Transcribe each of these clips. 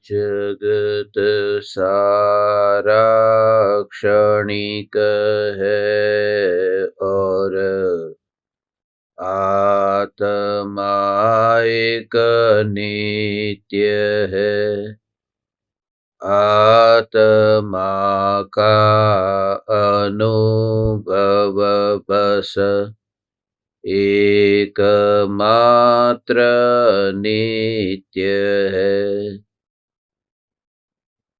जगत सारा क्षणिक है और आत्मा एक नित्य है। आत्मा का अनुभव बस एकमात्र नित्य है।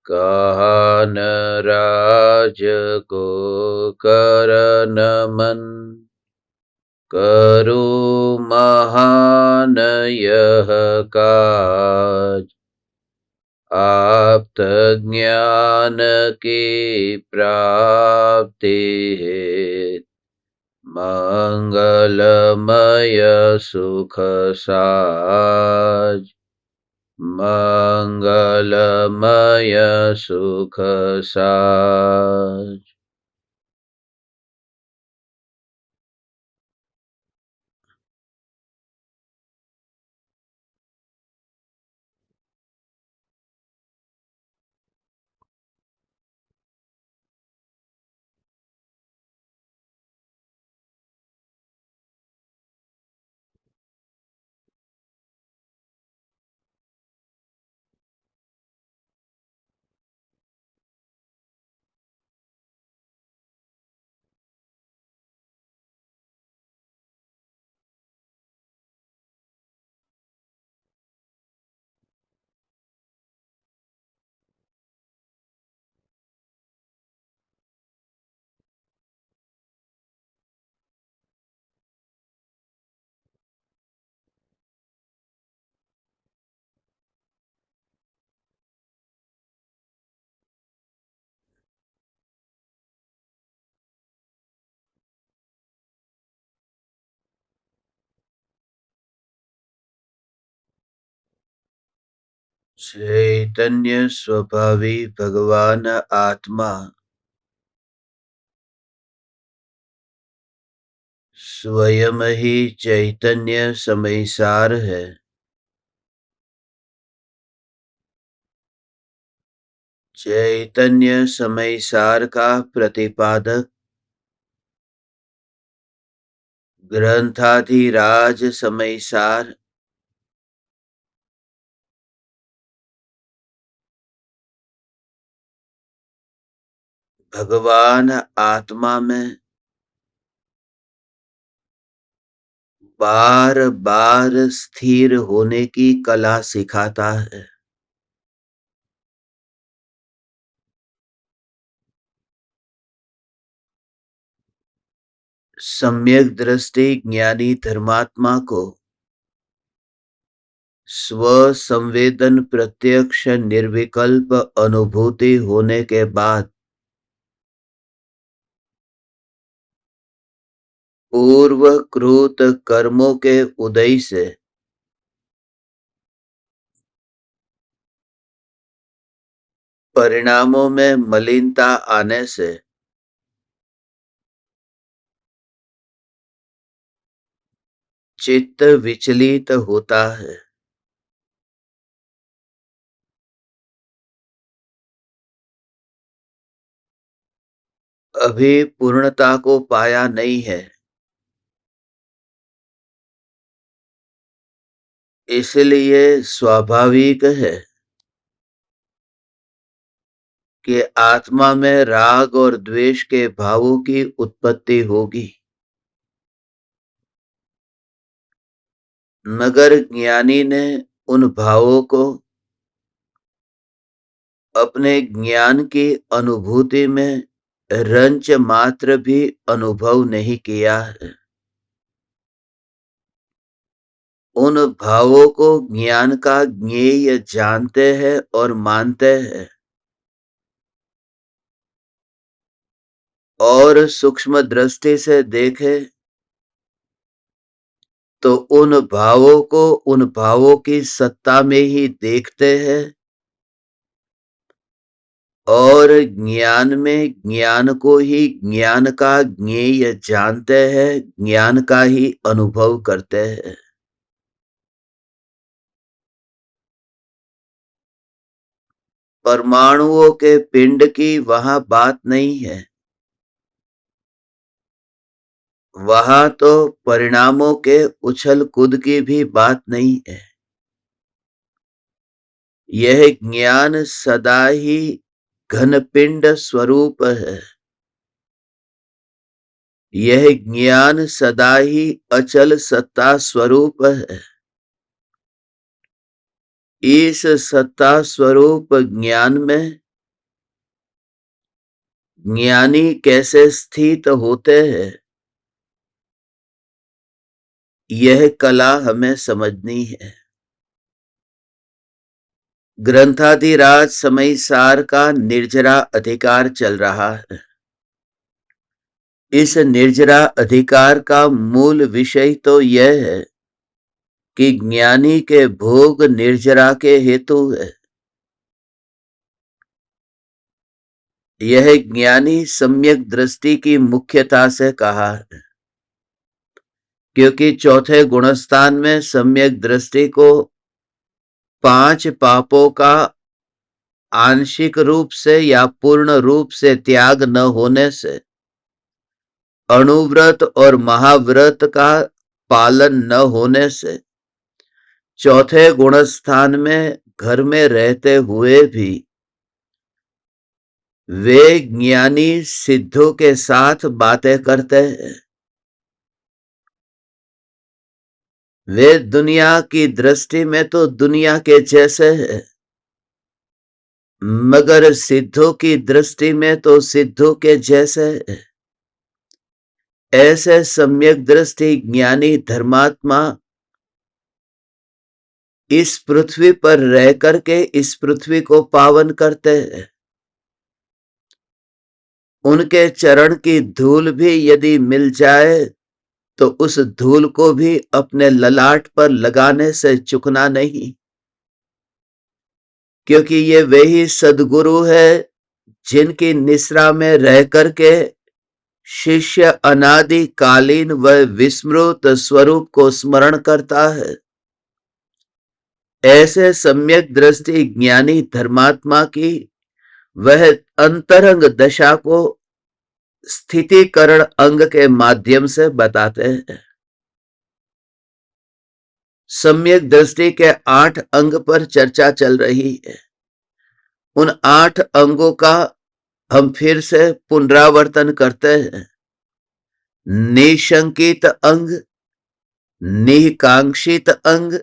कहा न राज को कर नमन, करो महान यह काज। आप्त ज्ञान की प्राप्ति हेतु मंगलमय सुख साज। मंगलमय सुख साज। चैतन्य स्वभावी भगवान आत्मा स्वयं ही चैतन्य समयसार है। चैतन्य समयसार का प्रतिपादक ग्रंथाधिराज समयसार भगवान आत्मा में बार बार स्थिर होने की कला सिखाता है। सम्यक दृष्टि ज्ञानी धर्मात्मा को स्व संवेदन प्रत्यक्ष निर्विकल्प अनुभूति होने के बाद पूर्व कृत कर्मों के उदय से परिणामों में मलिनता आने से चित्त विचलित होता है। अभी पूर्णता को पाया नहीं है, इसलिए स्वाभाविक है कि आत्मा में राग और द्वेष के भावों की उत्पत्ति होगी। मगर ज्ञानी ने उन भावों को अपने ज्ञान की अनुभूति में रंच मात्र भी अनुभव नहीं किया है। उन भावों को ज्ञान का ज्ञेय जानते हैं और मानते हैं और सूक्ष्म दृष्टि से देखे तो उन भावों को उन भावों की सत्ता में ही देखते हैं और ज्ञान में ज्ञान को ही ज्ञान का ज्ञेय जानते हैं, ज्ञान का ही अनुभव करते हैं। परमाणुओं के पिंड की वहां बात नहीं है। वहां तो परिणामों के उछल कूद की भी बात नहीं है। यह ज्ञान सदा ही घनपिंड स्वरूप है। यह ज्ञान सदा ही अचल सत्ता स्वरूप है। इस सत्ता स्वरूप ज्ञान में ज्ञानी कैसे स्थित होते हैं, यह कला हमें समझनी है। ग्रंथाधिराज समय सार का निर्जरा अधिकार चल रहा है। इस निर्जरा अधिकार का मूल विषय तो यह है कि ज्ञानी के भोग निर्जरा के हेतु है। यह ज्ञानी सम्यक दृष्टि की मुख्यता से कहा है, क्योंकि चौथे गुणस्थान में सम्यक दृष्टि को 5 पापों का आंशिक रूप से या पूर्ण रूप से त्याग न होने से, अणुव्रत और महाव्रत का पालन न होने से, चौथे गुणस्थान में घर में रहते हुए भी वे ज्ञानी सिद्धों के साथ बातें करते हैं। वे दुनिया की दृष्टि में तो दुनिया के जैसे हैं, मगर सिद्धों की दृष्टि में तो सिद्धों के जैसे हैं। ऐसे सम्यक दृष्टि ज्ञानी धर्मात्मा इस पृथ्वी पर रह करके इस पृथ्वी को पावन करते हैं। उनके चरण की धूल भी यदि मिल जाए तो उस धूल को भी अपने ललाट पर लगाने से चूकना नहीं, क्योंकि ये वही सद्गुरु है जिनकी निश्रा में रह करके शिष्य अनादिकालीन व विस्मृत स्वरूप को स्मरण करता है। ऐसे सम्यक दृष्टि ज्ञानी धर्मात्मा की वह अंतरंग दशा को स्थितिकरण अंग के माध्यम से बताते हैं। सम्यक दृष्टि के 8 अंग पर चर्चा चल रही है। उन 8 अंगों का हम फिर से पुनरावर्तन करते हैं। निशंकित अंग, निकांक्षित अंग,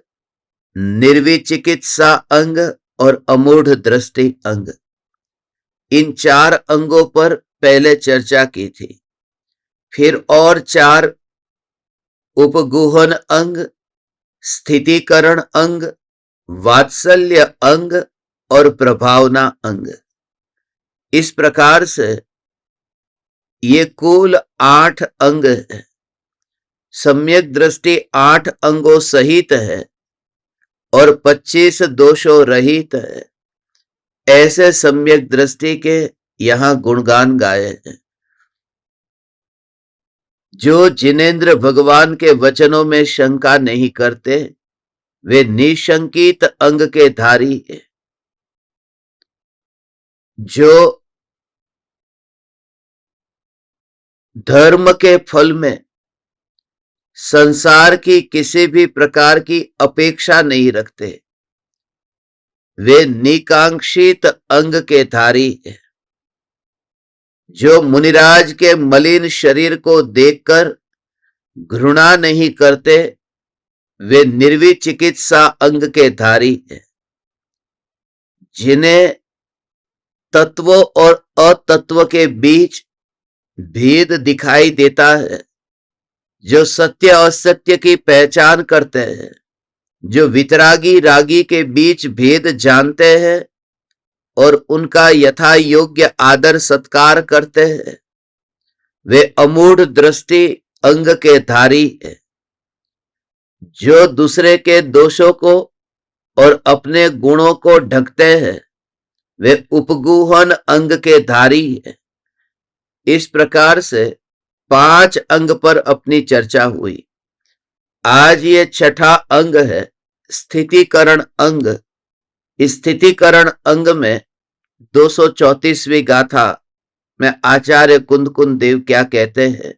निर्विचिकित्सा अंग और अमूढ़ दृष्टि अंग। इन 4 अंगों पर पहले चर्चा की थी। फिर और 4 उपगुहन अंग, स्थितिकरण अंग, वात्सल्य अंग और प्रभावना अंग। इस प्रकार से ये कुल 8 अंग है। सम्यक दृष्टि 8 अंगों सहित है और 25 दोषों रहित है। ऐसे सम्यक दृष्टि के यहां गुणगान गाए हैं। जो जिनेंद्र भगवान के वचनों में शंका नहीं करते, वे निशंकित अंग के धारी है। जो धर्म के फल में संसार की किसी भी प्रकार की अपेक्षा नहीं रखते, वे निकांक्षित अंग के धारी है। जो मुनिराज के मलिन शरीर को देखकर घृणा नहीं करते, वे निर्विचिकित्सा अंग के धारी है। जिन्हें तत्व और अतत्व के बीच भेद दिखाई देता है, जो सत्य और असत्य की पहचान करते हैं, जो वितरागी रागी के बीच भेद जानते हैं और उनका यथा योग्य आदर सत्कार करते हैं, वे अमूढ़ दृष्टि अंग के धारी है। जो दूसरे के दोषों को और अपने गुणों को ढकते हैं, वे उपगुहन अंग के धारी है। इस प्रकार से 5 अंग पर अपनी चर्चा हुई। आज ये 6ठा अंग है, स्थितिकरण अंग। स्थितिकरण अंग में 234वीं गाथा में आचार्य कुंद कुंद देव क्या कहते हैं?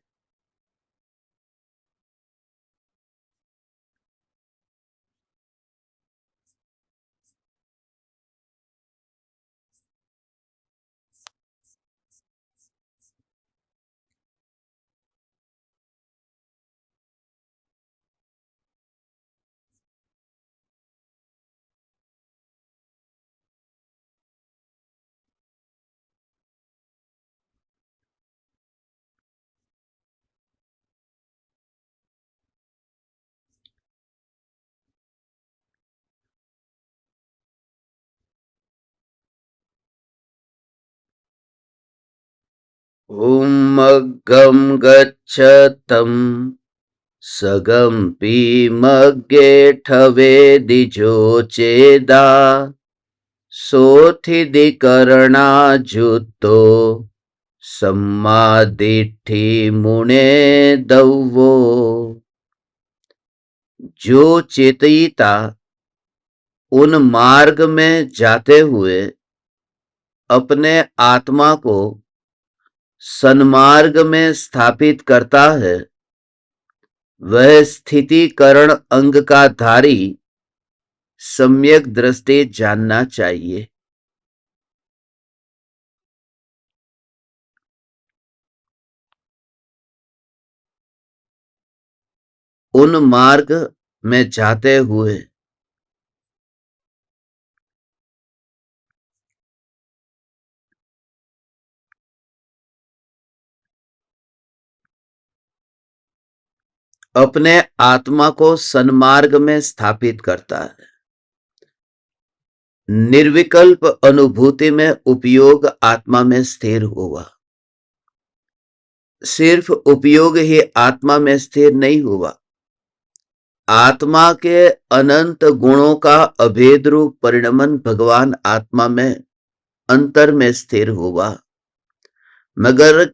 उमग्गं गच्छतं सगम्पीमग्गेठवेदिजोचेदा सोऽथिधिकरणाजुतो सम्मादिट्ठी मुने दौवो। जो चेतयिता उन मार्ग में जाते हुए अपने आत्मा को सन्मार्ग में स्थापित करता है, वह स्थितिकरण अंग का धारी सम्यक दृष्टि जानना चाहिए। उन मार्ग में जाते हुए अपने आत्मा को सन्मार्ग में स्थापित करता है। निर्विकल्प अनुभूति में उपयोग आत्मा में स्थिर हुआ। सिर्फ उपयोग ही आत्मा में स्थिर नहीं हुआ, आत्मा के अनंत गुणों का अभेद रूप परिणमन भगवान आत्मा में अंतर में स्थिर हुआ। मगर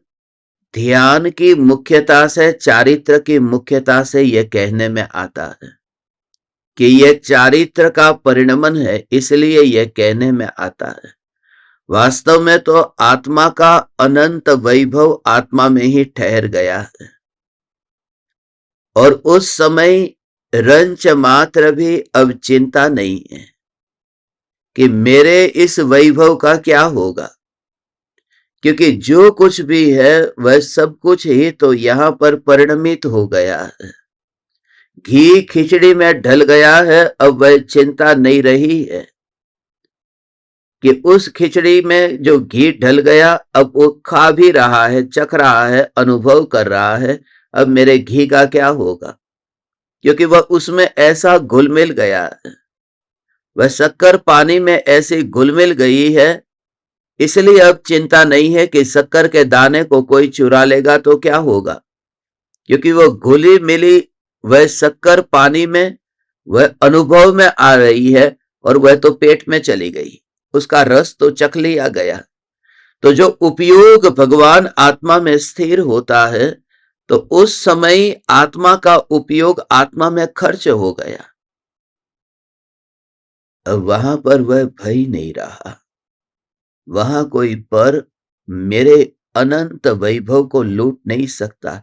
ध्यान की मुख्यता से, चारित्र की मुख्यता से यह कहने में आता है कि यह चारित्र का परिणमन है, इसलिए यह कहने में आता है। वास्तव में तो आत्मा का अनंत वैभव आत्मा में ही ठहर गया है, और उस समय रंच मात्र भी अब चिंता नहीं है कि मेरे इस वैभव का क्या होगा, क्योंकि जो कुछ भी है वह सब कुछ ही तो यहां पर परिणमित हो गया है। घी खिचड़ी में ढल गया है, अब वह चिंता नहीं रही है कि उस खिचड़ी में जो घी ढल गया अब वो खा भी रहा है, चख रहा है, अनुभव कर रहा है, अब मेरे घी का क्या होगा, क्योंकि वह उसमें ऐसा घुल मिल गया है। वह शक्कर पानी में ऐसी घुल मिल गई है, इसलिए अब चिंता नहीं है कि शक्कर के दाने को कोई चुरा लेगा तो क्या होगा, क्योंकि वह घुली मिली वह शक्कर पानी में वह अनुभव में आ रही है, और वह तो पेट में चली गई, उसका रस तो चख लिया गया। तो जो उपयोग भगवान आत्मा में स्थिर होता है, तो उस समय आत्मा का उपयोग आत्मा में खर्च हो गया। अब वहां पर वह भय नहीं रहा, वहां कोई पर मेरे अनंत वैभव को लूट नहीं सकता।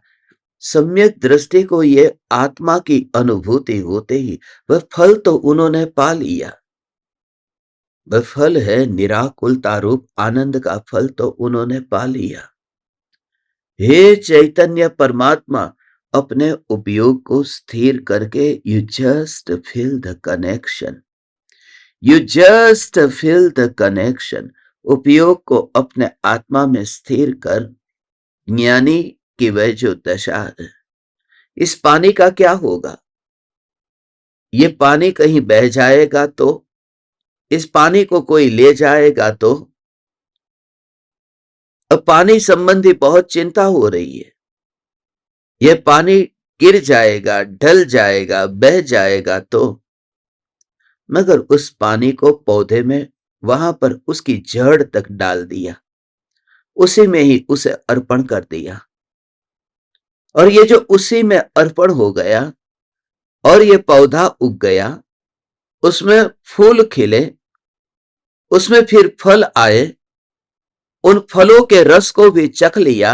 सम्यक दृष्टि को ये आत्मा की अनुभूति होते ही वह फल तो उन्होंने पा लिया। वह फल है निराकुलता रूप आनंद का फल तो उन्होंने पा लिया। हे चैतन्य परमात्मा, अपने उपयोग को स्थिर करके you just feel the connection, you just feel the connection. उपयोग को अपने आत्मा में स्थिर कर ज्ञानी की वह जो दशा है। इस पानी का क्या होगा? ये पानी कहीं बह जाएगा तो, इस पानी को कोई ले जाएगा तो, अब पानी संबंधी बहुत चिंता हो रही है। यह पानी गिर जाएगा, ढल जाएगा, बह जाएगा तो, मगर उस पानी को पौधे में वहां पर उसकी जड़ तक डाल दिया, उसी में ही उसे अर्पण कर दिया, और ये जो उसी में अर्पण हो गया और ये पौधा उग गया, उसमें फूल खिले, उसमें फिर फल आए, उन फलों के रस को भी चख लिया।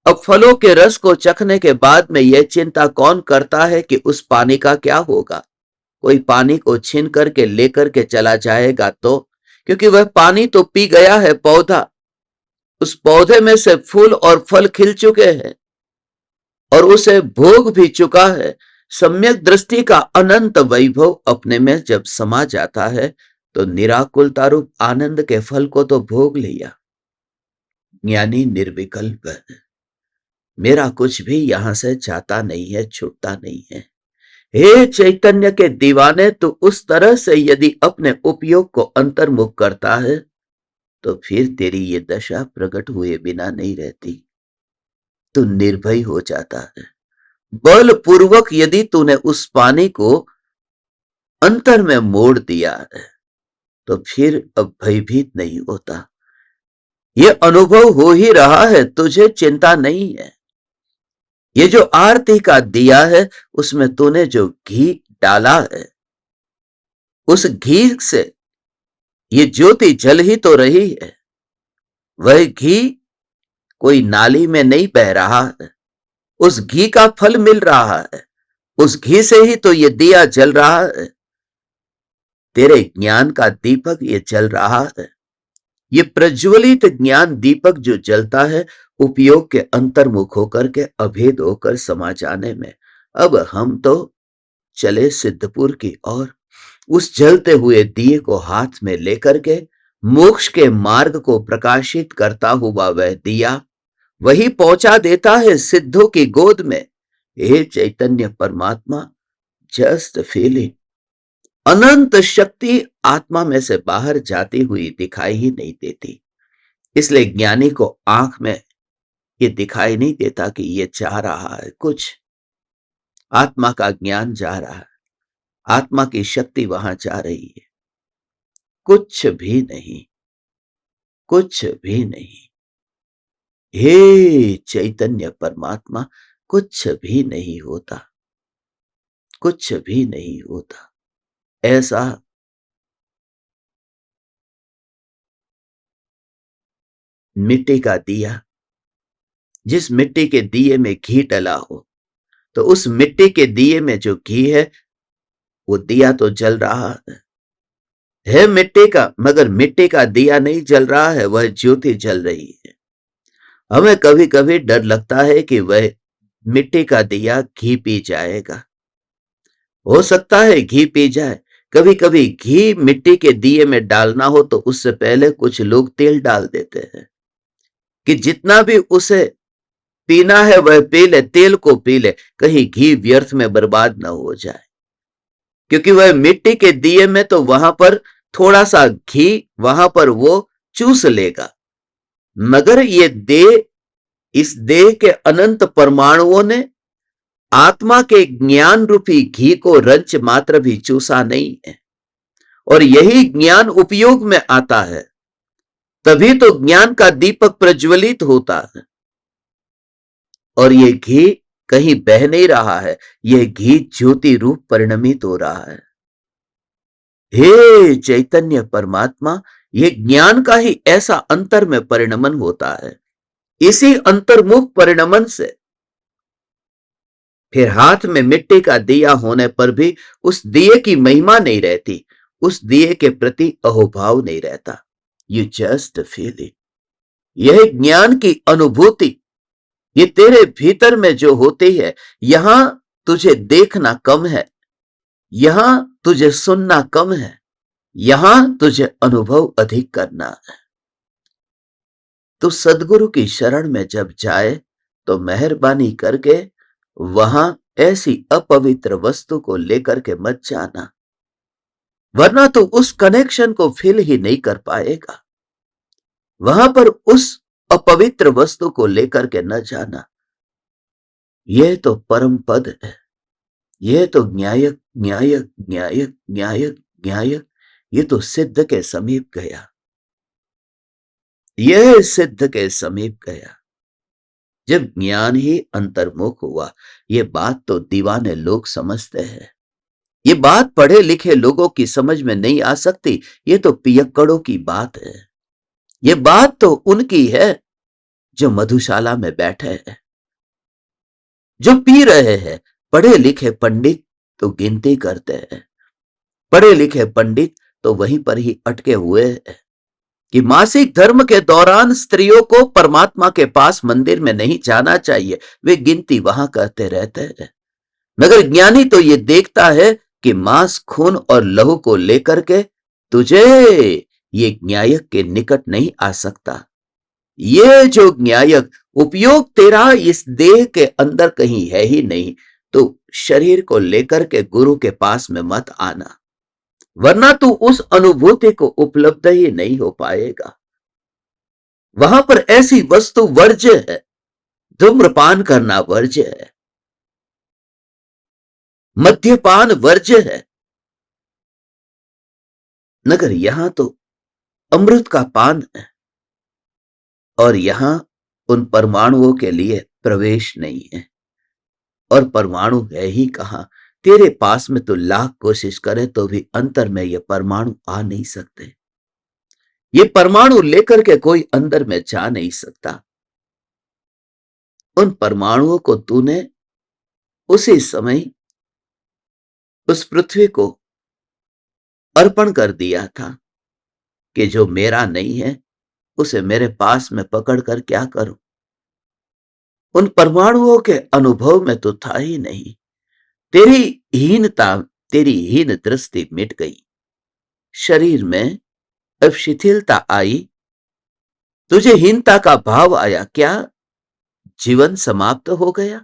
अब फलों के रस को चखने के बाद में यह चिंता कौन करता है कि उस पानी का क्या होगा। कोई पानी को छीन करके लेकर के चला जाएगा तो, क्योंकि वह पानी तो पी गया है पौधा, उस पौधे में से फूल और फल खिल चुके हैं और उसे भोग भी चुका है। सम्यक दृष्टि का अनंत वैभव अपने में जब समा जाता है तो निराकुलता रूप आनंद के फल को तो भोग लिया। ज्ञानी निर्विकल्प है, मेरा कुछ भी यहां से जाता नहीं है, छूटता नहीं है। हे चैतन्य के दीवाने, तो उस तरह से यदि अपने उपयोग को अंतर्मुख करता है तो फिर तेरी ये दशा प्रकट हुए बिना नहीं रहती। तू निर्भय हो जाता है। बलपूर्वक यदि तूने उस पानी को अंतर में मोड़ दिया है तो फिर अब भयभीत नहीं होता। ये अनुभव हो ही रहा है, तुझे चिंता नहीं है। ये जो आरती का दिया है उसमें तूने जो घी डाला है, उस घी से ये ज्योति जल ही तो रही है। वह घी कोई नाली में नहीं बह रहा है, उस घी का फल मिल रहा है, उस घी से ही तो ये दिया जल रहा है। तेरे ज्ञान का दीपक ये जल रहा है। ये प्रज्वलित ज्ञान दीपक जो जलता है उपयोग के अंतर्मुख होकर के अभेद होकर समा जाने में। अब हम तो चले सिद्धपुर की ओर। उस जलते हुए दिए को हाथ में लेकर के मोक्ष के मार्ग को प्रकाशित करता हुआ वह दिया वही पहुंचा देता है सिद्धों की गोद में। हे चैतन्य परमात्मा, जस्ट फील इट। अनंत शक्ति आत्मा में से बाहर जाती हुई दिखाई ही नहीं देती, इसलिए ज्ञानी को आंख में ये दिखाई नहीं देता कि ये जा रहा है कुछ। आत्मा का ज्ञान जा रहा है, आत्मा की शक्ति वहां जा रही है। कुछ भी नहीं, कुछ भी नहीं। हे चैतन्य परमात्मा, कुछ भी नहीं होता, कुछ भी नहीं होता। ऐसा मिट्टी का दिया, जिस मिट्टी के दिए में घी डला हो, तो उस मिट्टी के दिए में जो घी है वो दिया तो जल रहा है मिट्टी का, मगर मिट्टी का दिया नहीं जल रहा है, वह ज्योति जल रही है। हमें कभी कभी डर लगता है कि वह मिट्टी का दिया घी पी जाएगा। हो सकता है घी पी जाए। कभी कभी घी मिट्टी के दिए में डालना हो तो उससे पहले कुछ लोग तेल डाल देते हैं कि जितना भी उसे पीना है वह पी ले, तेल को पी ले, कहीं घी व्यर्थ में बर्बाद ना हो जाए। क्योंकि वह मिट्टी के दिए में तो वहां पर थोड़ा सा घी वहां पर वो चूस लेगा, मगर ये देह, इस देह के अनंत परमाणुओं ने आत्मा के ज्ञान रूपी घी को रंच मात्र भी चूसा नहीं है। और यही ज्ञान उपयोग में आता है, तभी तो ज्ञान का दीपक प्रज्वलित होता है। और ये घी कहीं बह नहीं रहा है, यह घी ज्योति रूप परिणमित हो रहा है। हे चैतन्य परमात्मा, ये ज्ञान का ही ऐसा अंतर में परिणमन होता है। इसी अंतर्मुख परिणमन से फिर हाथ में मिट्टी का दिया होने पर भी उस दिए की महिमा नहीं रहती, उस दिए के प्रति अहोभाव नहीं रहता। You just feel it. यह ज्ञान की अनुभूति ये तेरे भीतर में जो होती है, यहां तुझे देखना कम है, यहां तुझे सुनना कम है, यहां तुझे अनुभव अधिक करना है। तो सदगुरु की शरण में जब जाए तो मेहरबानी करके वहां ऐसी अपवित्र वस्तु को लेकर के मत जाना, वरना तो उस कनेक्शन को फील ही नहीं कर पाएगा। वहां पर उस अपवित्र वस्तु को लेकर के न जाना। यह तो परम पद है, यह तो न्यायक न्यायक न्यायक न्यायक न्यायक, ये तो सिद्ध के समीप गया, यह सिद्ध के समीप गया। जब ज्ञान ही अंतर्मुख हुआ, यह बात तो दीवाने लोग समझते हैं। ये बात पढ़े लिखे लोगों की समझ में नहीं आ सकती, ये तो पियक्कड़ों की बात है। ये बात तो उनकी है जो मधुशाला में बैठे हैं, जो पी रहे हैं। पढ़े लिखे पंडित तो गिनती करते हैं, पढ़े लिखे पंडित तो वहीं पर ही अटके हुए हैं कि मासिक धर्म के दौरान स्त्रियों को परमात्मा के पास मंदिर में नहीं जाना चाहिए, वे गिनती वहां करते रहते हैं। मगर ज्ञानी तो ये देखता है कि मांस खून और लहू को लेकर के तुझे ये न्यायक के निकट नहीं आ सकता। ये जो न्यायक उपयोग तेरा इस देह के अंदर कहीं है ही नहीं, तो शरीर को लेकर के गुरु के पास में मत आना, वरना तू उस अनुभूति को उपलब्ध ही नहीं हो पाएगा। वहां पर ऐसी वस्तु वर्ज्य है, धूम्रपान करना वर्ज्य है, मद्यपान वर्ज्य है, मगर यहां तो अमृत का पान है और यहां उन परमाणुओं के लिए प्रवेश नहीं है। और परमाणु है ही कहां, तेरे पास में तो लाख कोशिश करे तो भी अंतर में ये परमाणु आ नहीं सकते। ये परमाणु लेकर के कोई अंदर में जा नहीं सकता। उन परमाणुओं को तूने उसी समय उस पृथ्वी को अर्पण कर दिया था कि जो मेरा नहीं है उसे मेरे पास में पकड़ कर क्या करूं। उन परमाणुओं के अनुभव में तो था ही नहीं। तेरी हीनता, तेरी हीन दृष्टि मिट गई, शरीर में अब शिथिलता आई, तुझे हीनता का भाव आया। क्या जीवन समाप्त हो गया?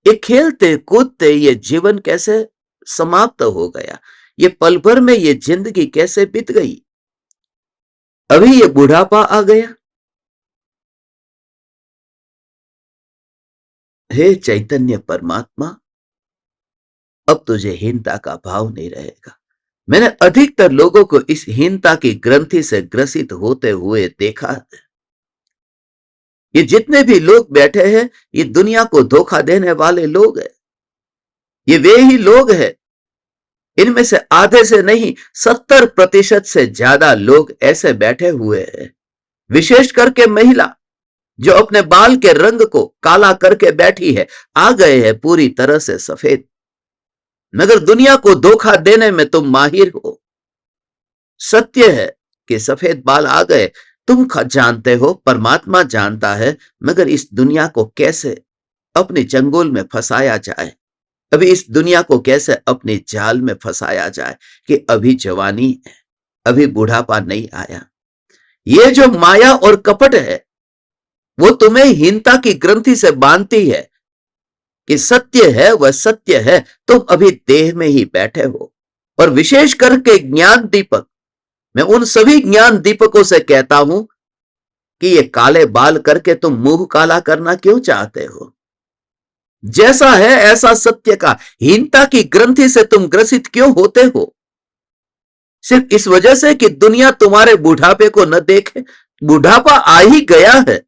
ये खेलते कूदते ये जीवन कैसे समाप्त हो गया? ये पल भर में ये जिंदगी कैसे बीत गई? अभी ये बुढ़ापा आ गया। हे चैतन्य परमात्मा, अब तुझे हीनता का भाव नहीं रहेगा। मैंने अधिकतर लोगों को इस हीनता की ग्रंथि से ग्रसित होते हुए देखा है। ये जितने भी लोग बैठे हैं, ये दुनिया को धोखा देने वाले लोग हैं। ये वे ही लोग हैं, इनमें से आधे से नहीं 70% से ज्यादा लोग ऐसे बैठे हुए हैं, विशेष करके महिला जो अपने बाल के रंग को काला करके बैठी है, आ गए हैं पूरी तरह से सफेद। मगर दुनिया को धोखा देने में तुम माहिर हो। सत्य है कि सफेद बाल आ गए, तुम जानते हो, परमात्मा जानता है, मगर इस दुनिया को कैसे अपने चंगुल में फंसाया जाए, अभी इस दुनिया को कैसे अपने जाल में फंसाया जाए कि अभी जवानी है, अभी बुढ़ापा नहीं आया। ये जो माया और कपट है वो तुम्हें हीनता की ग्रंथि से बांधती है कि सत्य है वह सत्य है, तुम अभी देह में ही बैठे हो। और विशेष करके ज्ञान दीपक, मैं उन सभी ज्ञान दीपकों से कहता हूं कि ये काले बाल करके तुम मुंह काला करना क्यों चाहते हो? जैसा है ऐसा सत्य का हीनता की ग्रंथि से तुम ग्रसित क्यों होते हो? सिर्फ इस वजह से कि दुनिया तुम्हारे बुढ़ापे को न देखे। बुढ़ापा आ ही गया है,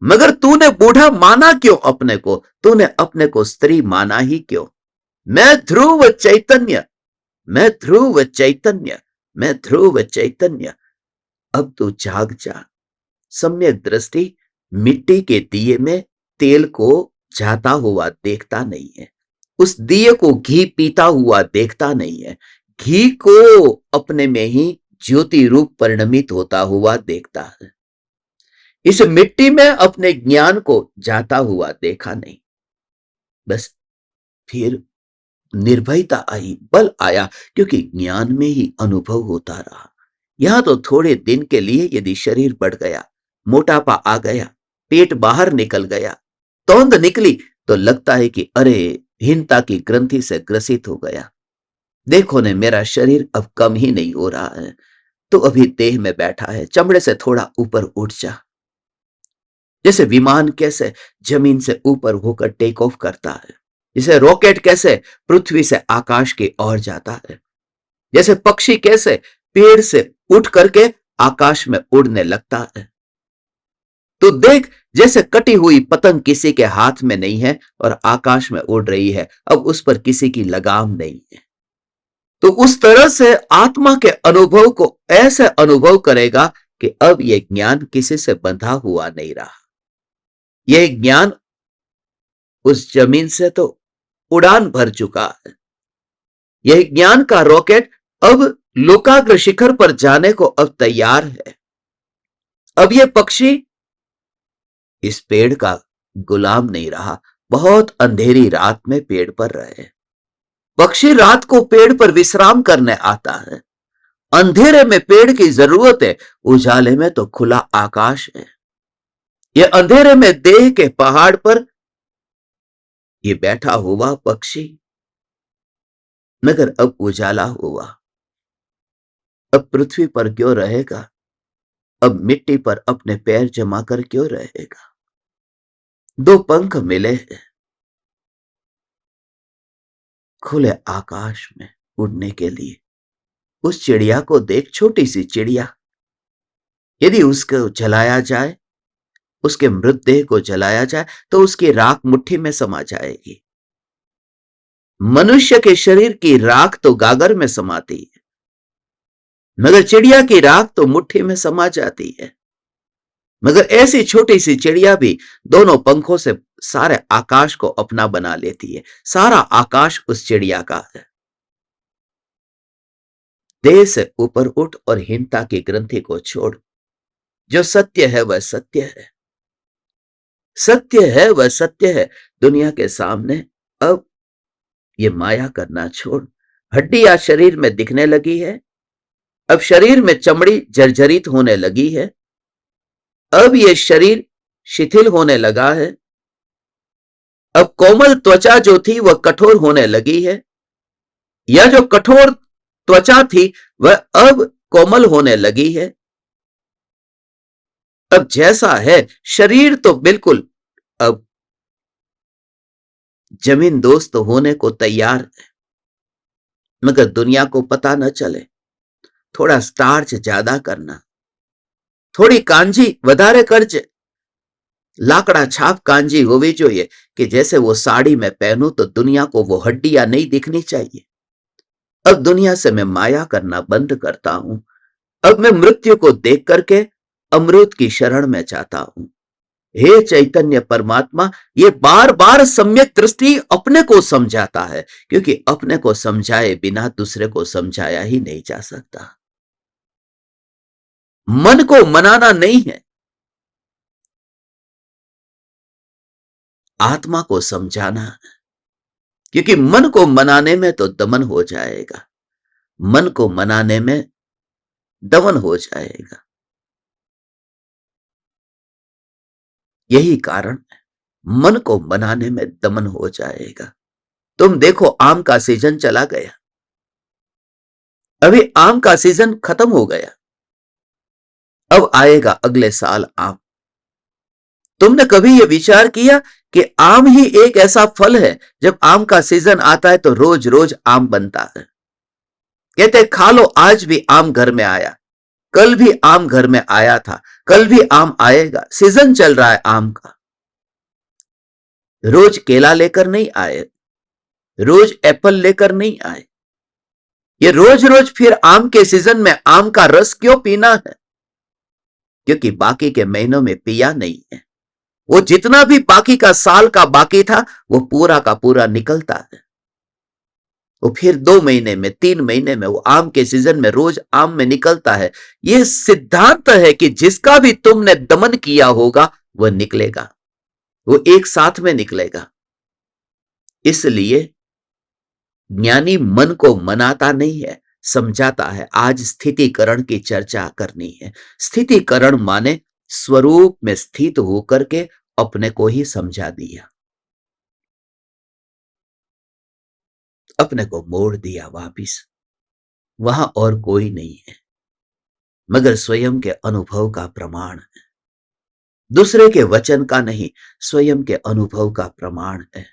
मगर तूने बूढ़ा माना क्यों अपने को? तूने अपने को स्त्री माना ही क्यों? मैं ध्रुव चैतन्य, मैं ध्रुव चैतन्य, मैं ध्रुव चैतन्य। अब तू जाग जा। सम्यक दृष्टि मिट्टी के दिए में तेल को जाता हुआ देखता नहीं है, उस दिए को घी पीता हुआ देखता नहीं है, घी को अपने में ही ज्योति रूप परिणमित होता हुआ देखता है। इस मिट्टी में अपने ज्ञान को जाता हुआ देखा नहीं। बस फिर निर्भयता आई, बल आया, क्योंकि ज्ञान में ही अनुभव होता रहा। यहां तो थोड़े दिन के लिए यदि शरीर बढ़ गया, मोटापा आ गया, पेट बाहर निकल गया, तौंद निकली, तो लगता है कि अरे हीनता की ग्रंथि से ग्रसित हो गया। देखो ने मेरा शरीर अब कम ही नहीं हो रहा है, तो अभी देह में बैठा है, चमड़े से थोड़ा ऊपर उठ जा। जैसे विमान कैसे जमीन से ऊपर होकर टेक ऑफ करता है, जैसे रॉकेट कैसे पृथ्वी से आकाश की ओर जाता है, जैसे पक्षी कैसे पेड़ से उठ करके आकाश में उड़ने लगता है, तो देख, जैसे कटी हुई पतंग किसी के हाथ में नहीं है और आकाश में उड़ रही है, अब उस पर किसी की लगाम नहीं है। तो उस तरह से आत्मा के अनुभव को ऐसे अनुभव करेगा कि अब यह ज्ञान किसी से बंधा हुआ नहीं रहा। यह ज्ञान उस जमीन से तो उड़ान भर चुका है। यह ज्ञान का रॉकेट अब लोकाग्र शिखर पर जाने को अब तैयार है। अब यह पक्षी इस पेड़ का गुलाम नहीं रहा। बहुत अंधेरी रात में पेड़ पर रहे। पक्षी रात को पेड़ पर विश्राम करने आता है। अंधेरे में पेड़ की जरूरत है, उजाले में तो खुला आकाश है। यह अंधेरे में देह के पहाड़ पर ये बैठा हुआ पक्षी, मगर अब उजाला हुआ, अब पृथ्वी पर क्यों रहेगा? अब मिट्टी पर अपने पैर जमा कर क्यों रहेगा? दो पंख मिले हैं खुले आकाश में उड़ने के लिए। उस चिड़िया को देख, छोटी सी चिड़िया, यदि उसको जलाया जाए, उसके मृतदेह को जलाया जाए तो उसकी राख मुट्ठी में समा जाएगी। मनुष्य के शरीर की राख तो गागर में समाती है, मगर चिड़िया की राख तो मुट्ठी में समा जाती है। मगर ऐसी छोटी सी चिड़िया भी दोनों पंखों से सारे आकाश को अपना बना लेती है। सारा आकाश उस चिड़िया का है। देह से ऊपर उठ और हीनता की ग्रंथि को छोड़। जो सत्य है वह सत्य है, सत्य है वह सत्य है। दुनिया के सामने अब ये माया करना छोड़। हड्डियां शरीर में दिखने लगी है, अब शरीर में चमड़ी जर्जरित होने लगी है, अब ये शरीर शिथिल होने लगा है। अब कोमल त्वचा जो थी वह कठोर होने लगी है, या जो कठोर त्वचा थी वह अब कोमल होने लगी है। अब जैसा है शरीर तो बिल्कुल अब जमीन दोस्त होने को तैयार है, मगर दुनिया को पता न चले। थोड़ा स्टार्च ज्यादा करना, थोड़ी कांजी વધારે करजे। लाकड़ा छाप कांजी होवी જોઈએ कि जैसे वो साड़ी में पहनूं तो दुनिया को वो हड्डियां नहीं दिखनी चाहिए। अब दुनिया से मैं माया करना बंद करता हूं। अब मैं मृत्यु को देख करके अमृत की शरण में जाता हूं। हे चैतन्य परमात्मा, ये बार बार सम्यक दृष्टि अपने को समझाता है, क्योंकि अपने को समझाए बिना दूसरे को समझाया ही नहीं जा सकता। मन को मनाना नहीं है, आत्मा को समझाना है। क्योंकि मन को मनाने में तो दमन हो जाएगा, मन को मनाने में दमन हो जाएगा। यही कारण है, मन को मनाने में दमन हो जाएगा। तुम देखो, आम का सीजन चला गया, अभी आम का सीजन खत्म हो गया, अब आएगा अगले साल आम। तुमने कभी यह विचार किया कि आम ही एक ऐसा फल है, जब आम का सीजन आता है तो रोज रोज आम बनता है। कहते खा लो, आज भी आम घर में आया, कल भी आम घर में आया था, कल भी आम आएगा। सीजन चल रहा है आम का। रोज केला लेकर नहीं आए, रोज एप्पल लेकर नहीं आए। ये रोज रोज फिर आम के सीजन में आम का रस क्यों पीना है? क्योंकि बाकी के महीनों में पिया नहीं है। वो जितना भी बाकी का साल का बाकी था वो पूरा का पूरा निकलता है। वो फिर 2 महीने में, 3 महीने में वो आम के सीजन में रोज आम में निकलता है। ये सिद्धांत है कि जिसका भी तुमने दमन किया होगा वह निकलेगा, वो एक साथ में निकलेगा। इसलिए ज्ञानी मन को मनाता नहीं है, समझाता है। आज स्थितिकरण की चर्चा करनी है। स्थितिकरण माने स्वरूप में स्थित होकर के अपने को ही समझा दिया, अपने को मोड़ दिया वापिस। वहां और कोई नहीं है, मगर स्वयं के अनुभव का प्रमाण है। दूसरे के वचन का नहीं, स्वयं के अनुभव का प्रमाण है।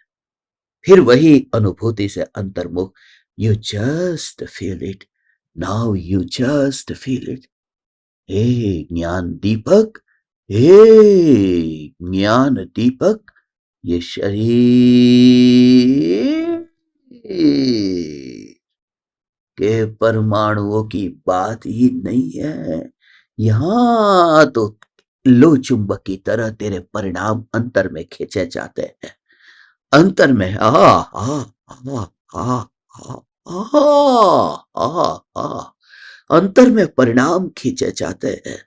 फिर वही अनुभूति से अंतर्मुख। You just feel it, now you just feel it. हे ज्ञान दीपक, हे ज्ञान दीपक, ये शरीर के परमाणुओं की बात ही नहीं है। यहां तो लो चुंबक की तरह तेरे परिणाम अंतर में खींचे जाते हैं। अंतर में आ आ आ आ आ अंतर में परिणाम खींचे जाते हैं।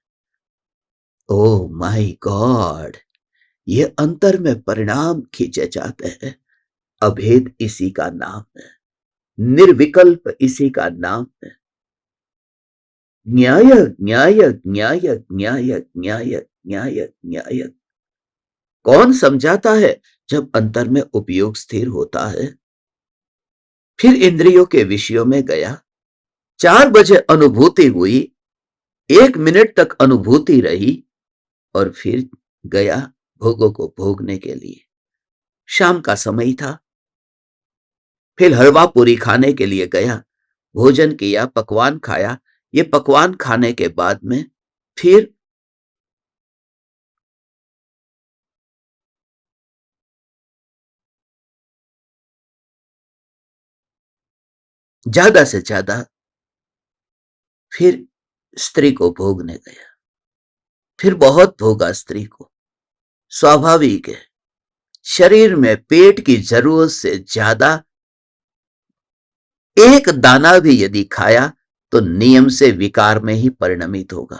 ओ माय गॉड, ये अंतर में परिणाम खींचे जाते हैं। अभेद इसी का नाम है, निर्विकल्प इसी का नाम है। न्याय न्याय न्याय न्याय न्याय न्याय न्याय कौन समझाता है? जब अंतर में उपयोग स्थिर होता है। फिर इंद्रियों के विषयों में गया। 4 बजे अनुभूति हुई, 1 मिनट तक अनुभूति रही और फिर गया भोगों को भोगने के लिए। शाम का समय था। फिर हलवा पूरी खाने के लिए गया, भोजन किया, पकवान खाया। ये पकवान खाने के बाद में फिर ज्यादा से ज्यादा फिर स्त्री को भोगने गया। फिर बहुत भोगा स्त्री को। स्वाभाविक है, शरीर में पेट की जरूरत से ज्यादा एक दाना भी यदि खाया तो नियम से विकार में ही परिणमित होगा।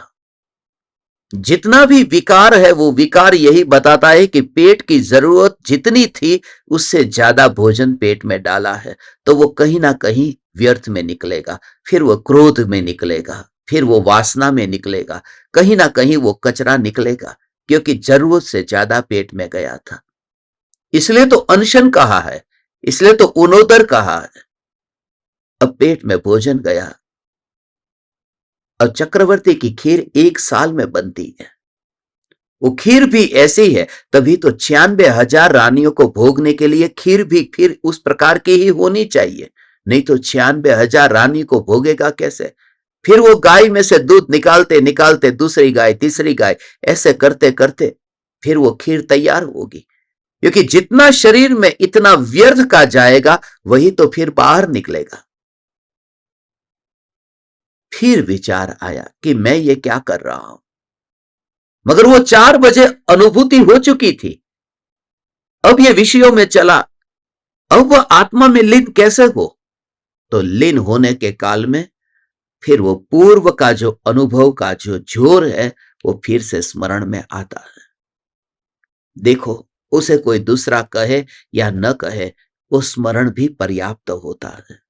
जितना भी विकार है वो विकार यही बताता है कि पेट की जरूरत जितनी थी उससे ज्यादा भोजन पेट में डाला है, तो वो कहीं ना कहीं व्यर्थ में निकलेगा। फिर वो क्रोध में निकलेगा, फिर वो वासना में निकलेगा, कहीं ना कहीं वो कचरा निकलेगा, क्योंकि जरूरत से ज्यादा पेट में गया था। इसलिए तो अनशन कहा है, इसलिए तो उनोदर कहा है। अब पेट में भोजन गया। और चक्रवर्ती की खीर 1 साल में बनती है। वो खीर भी ऐसी है, तभी तो 96,000 रानियों को भोगने के लिए खीर भी फिर उस प्रकार की ही होनी चाहिए। नहीं तो 96,000 रानी को भोगेगा कैसे? फिर वो गाय में से दूध निकालते निकालते दूसरी गाय, तीसरी गाय, ऐसे करते करते फिर वो खीर तैयार होगी। क्योंकि जितना शरीर में इतना व्यर्थ का जाएगा वही तो फिर बाहर निकलेगा। फिर विचार आया कि मैं ये क्या कर रहा हूं। मगर वो 4 बजे अनुभूति हो चुकी थी। अब ये विषयों में चला। अब वह आत्मा में लीन कैसे हो? तो लीन होने के काल में फिर वो पूर्व का जो अनुभव का जो जोर है वो फिर से स्मरण में आता है। देखो, उसे कोई दूसरा कहे या न कहे, वो स्मरण भी पर्याप्त होता है।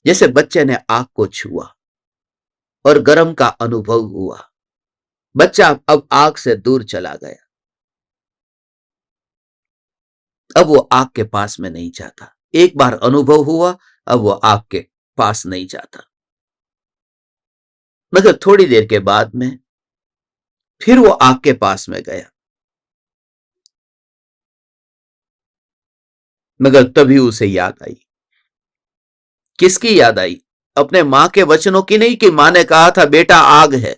जैसे बच्चे ने आग को छुआ और गर्म का अनुभव हुआ, बच्चा अब आग से दूर चला गया। अब वो आग के पास में नहीं जाता। एक बार अनुभव हुआ, अब वो आग के पास नहीं जाता। मगर थोड़ी देर के बाद में फिर वो आग के पास में गया। मगर तभी उसे याद आई। किसकी याद आई? अपने मां के वचनों की नहीं कि मां ने कहा था बेटा आग है।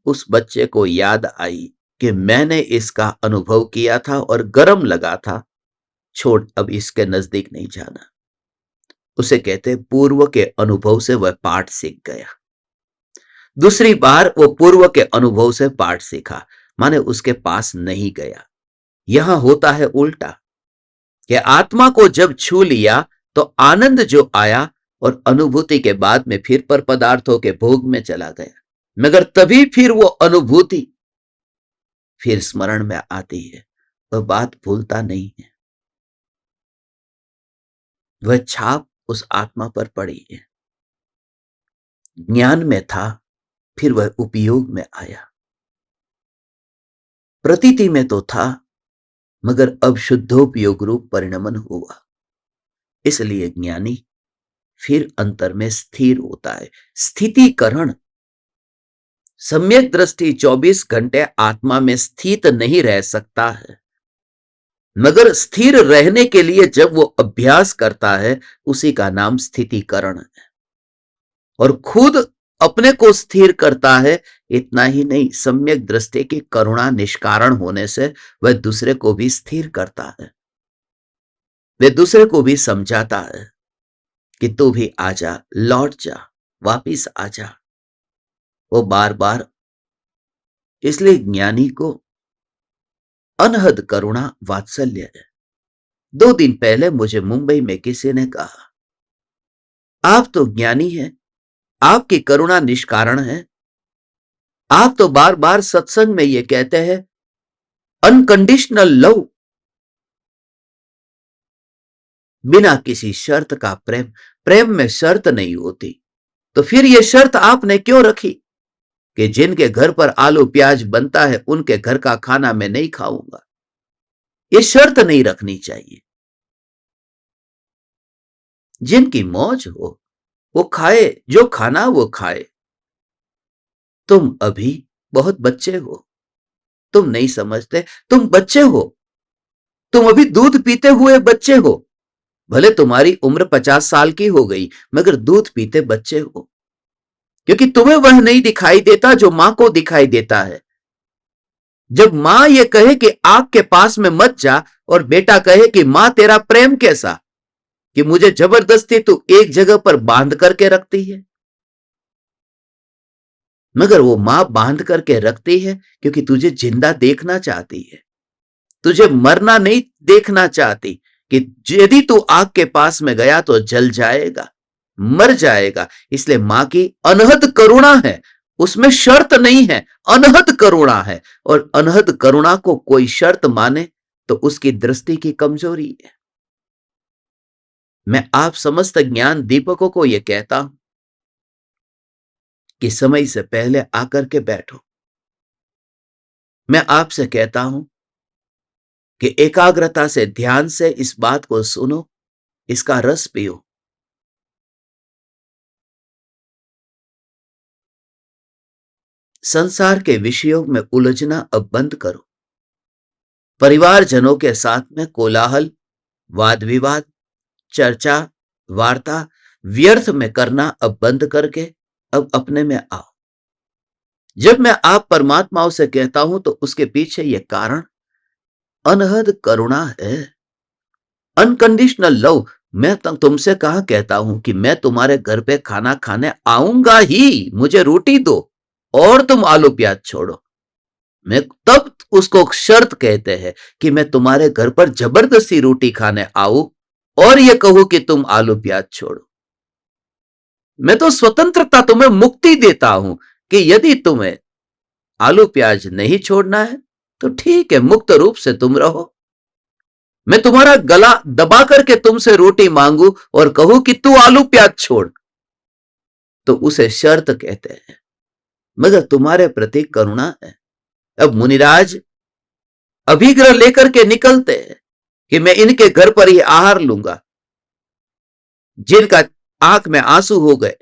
उस बच्चे को याद आई कि मैंने इसका अनुभव किया था और गर्म लगा था, छोड़, अब इसके नजदीक नहीं जाना। उसे कहते पूर्व के अनुभव से वह पाठ सीख गया। दूसरी बार वो पूर्व के अनुभव से पाठ सीखा, माने उसके पास नहीं गया। यहां होता है उल्टा कि आत्मा को जब छू लिया तो आनंद जो आया और अनुभूति के बाद में फिर पर पदार्थों के भोग में चला गया। मगर तभी फिर वो अनुभूति फिर स्मरण में आती है। वह बात भूलता नहीं है, वह छाप उस आत्मा पर पड़ी है। ज्ञान में था, फिर वह उपयोग में आया। प्रतीति में तो था, मगर अब शुद्धोपयोग रूप परिणमन हुआ। इसलिए ज्ञानी फिर अंतर में स्थिर होता है। स्थितिकरण, सम्यक दृष्टि 24 घंटे आत्मा में स्थित नहीं रह सकता है, मगर स्थिर रहने के लिए जब वो अभ्यास करता है उसी का नाम स्थितिकरण है। और खुद अपने को स्थिर करता है इतना ही नहीं, सम्यक दृष्टि की करुणा निष्कारण होने से वह दूसरे को भी स्थिर करता है, वह दूसरे को भी समझाता है कि तू भी आजा, लौट जा, वापिस आजा। वो बार बार, इसलिए ज्ञानी को अनहद करुणा वात्सल्य है। 2 दिन पहले मुझे मुंबई में किसी ने कहा, आप तो ज्ञानी हैं, आपकी करुणा निष्कारण है, आप तो बार बार सत्संग में ये कहते हैं अनकंडीशनल लव, बिना किसी शर्त का प्रेम, प्रेम में शर्त नहीं होती, तो फिर ये शर्त आपने क्यों रखी कि जिनके घर पर आलू प्याज बनता है उनके घर का खाना मैं नहीं खाऊंगा? ये शर्त नहीं रखनी चाहिए। जिनकी मौज हो वो खाए, जो खाना वो खाए। तुम अभी बहुत बच्चे हो, तुम नहीं समझते, तुम बच्चे हो, तुम अभी दूध पीते हुए बच्चे हो। भले तुम्हारी उम्र 50 साल की हो गई, मगर दूध पीते बच्चे हो, क्योंकि तुम्हें वह नहीं दिखाई देता जो मां को दिखाई देता है। जब मां ये कहे कि आग के पास में मत जा, और बेटा कहे कि मां तेरा प्रेम कैसा, कि मुझे जबरदस्ती तू एक जगह पर बांध करके रखती है। मगर वो मां बांध करके रखती है क्योंकि तुझे जिंदा देखना चाहती है, तुझे मरना नहीं देखना चाहती, कि यदि तू आग के पास में गया तो जल जाएगा, मर जाएगा। इसलिए मां की अनहद करुणा है, उसमें शर्त नहीं है, अनहद करुणा है। और अनहद करुणा को कोई शर्त माने तो उसकी दृष्टि की कमजोरी है। मैं आप समस्त ज्ञान दीपकों को यह कहता हूं कि समय से पहले आकर के बैठो। मैं आपसे कहता हूं कि एकाग्रता से, ध्यान से इस बात को सुनो, इसका रस पियो। संसार के विषयों में उलझना अब बंद करो। परिवारजनों के साथ में कोलाहल, वाद विवाद, चर्चा, वार्ता व्यर्थ में करना अब बंद करके अब अपने में आओ। जब मैं आप परमात्माओं से कहता हूं तो उसके पीछे यह कारण अनहद करुणा है, अनकंडीशनल लव। मैं तुमसे कहां कहता हूं कि मैं तुम्हारे घर पे खाना खाने आऊंगा ही, मुझे रोटी दो और तुम आलू प्याज छोड़ो। मैं तब उसको शर्त कहते हैं कि मैं तुम्हारे घर पर जबरदस्ती रोटी खाने आऊं और ये कहूं कि तुम आलू प्याज छोड़ो। मैं तो स्वतंत्रता, तुम्हें मुक्ति देता हूं कि यदि तुम्हें आलू प्याज नहीं छोड़ना है तो ठीक है, मुक्त रूप से तुम रहो। मैं तुम्हारा गला दबा करके तुमसे रोटी मांगू और कहूं कि तू आलू प्याज छोड़, तो उसे शर्त कहते हैं। मगर तुम्हारे प्रति करुणा है। अब मुनिराज अभिग्रह लेकर के निकलते हैं कि मैं इनके घर पर ही आहार लूंगा, जिनका आंख में आंसू हो गए,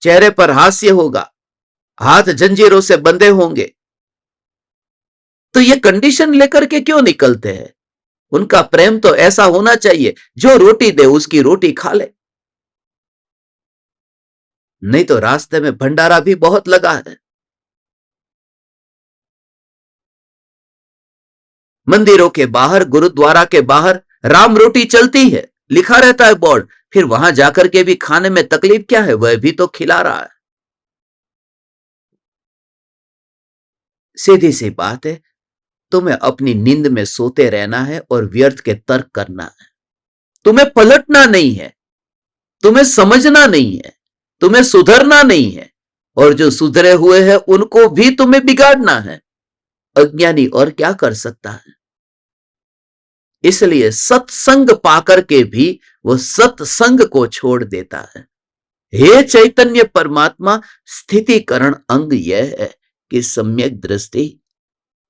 चेहरे पर हास्य होगा, हाथ जंजीरों से बंधे होंगे, तो ये कंडीशन लेकर के क्यों निकलते हैं? उनका प्रेम तो ऐसा होना चाहिए, जो रोटी दे उसकी रोटी खा ले। नहीं तो रास्ते में भंडारा भी बहुत लगा है, मंदिरों के बाहर, गुरुद्वारा के बाहर राम रोटी चलती है, लिखा रहता है बोर्ड। फिर वहां जाकर के भी खाने में तकलीफ क्या है? वह भी तो खिला रहा है। सीधी सी बात है, तुम्हें अपनी नींद में सोते रहना है और व्यर्थ के तर्क करना है। तुम्हें पलटना नहीं है, तुम्हें समझना नहीं है, तुम्हें सुधरना नहीं है, और जो सुधरे हुए हैं उनको भी तुम्हें बिगाड़ना है। अज्ञानी और क्या कर सकता है? इसलिए सत्संग पाकर के भी वो सत्संग को छोड़ देता है। हे चैतन्य परमात्मा, स्थितिकरण अंग यह है कि सम्यक दृष्टि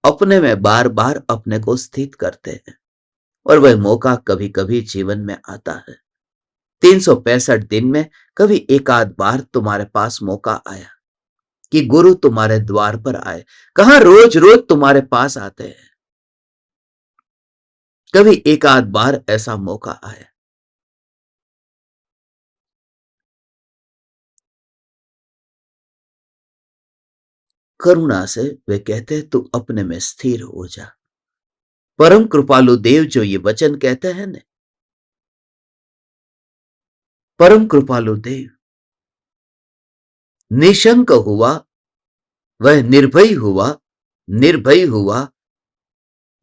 अपने में बार बार अपने को स्थित करते हैं, और वह मौका कभी कभी जीवन में आता है। 365 दिन में कभी एक आध बार तुम्हारे पास मौका आया कि गुरु तुम्हारे द्वार पर आए। कहां रोज रोज तुम्हारे पास आते हैं, कभी एक आध बार ऐसा मौका आया। करुणा से वे कहते हैं तू अपने में स्थिर हो जा। परम कृपालु देव जो ये वचन कहते हैं ना, परम कृपालु देव निशंक हुआ, वह निर्भय हुआ, निर्भय हुआ,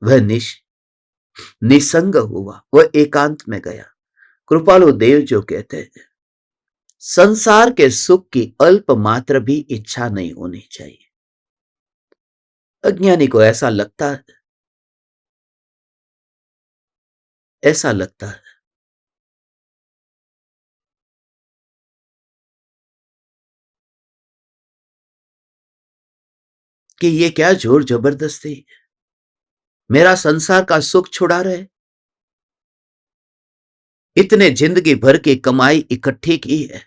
वह निसंग हुआ, वह एकांत में गया। कृपालु देव जो कहते हैं संसार के सुख की अल्प मात्र भी इच्छा नहीं होनी चाहिए। अज्ञानी को ऐसा लगता है, ऐसा लगता है कि ये क्या जोर जबरदस्ती, मेरा संसार का सुख छुड़ा रहे। इतने जिंदगी भर की कमाई इकट्ठी की है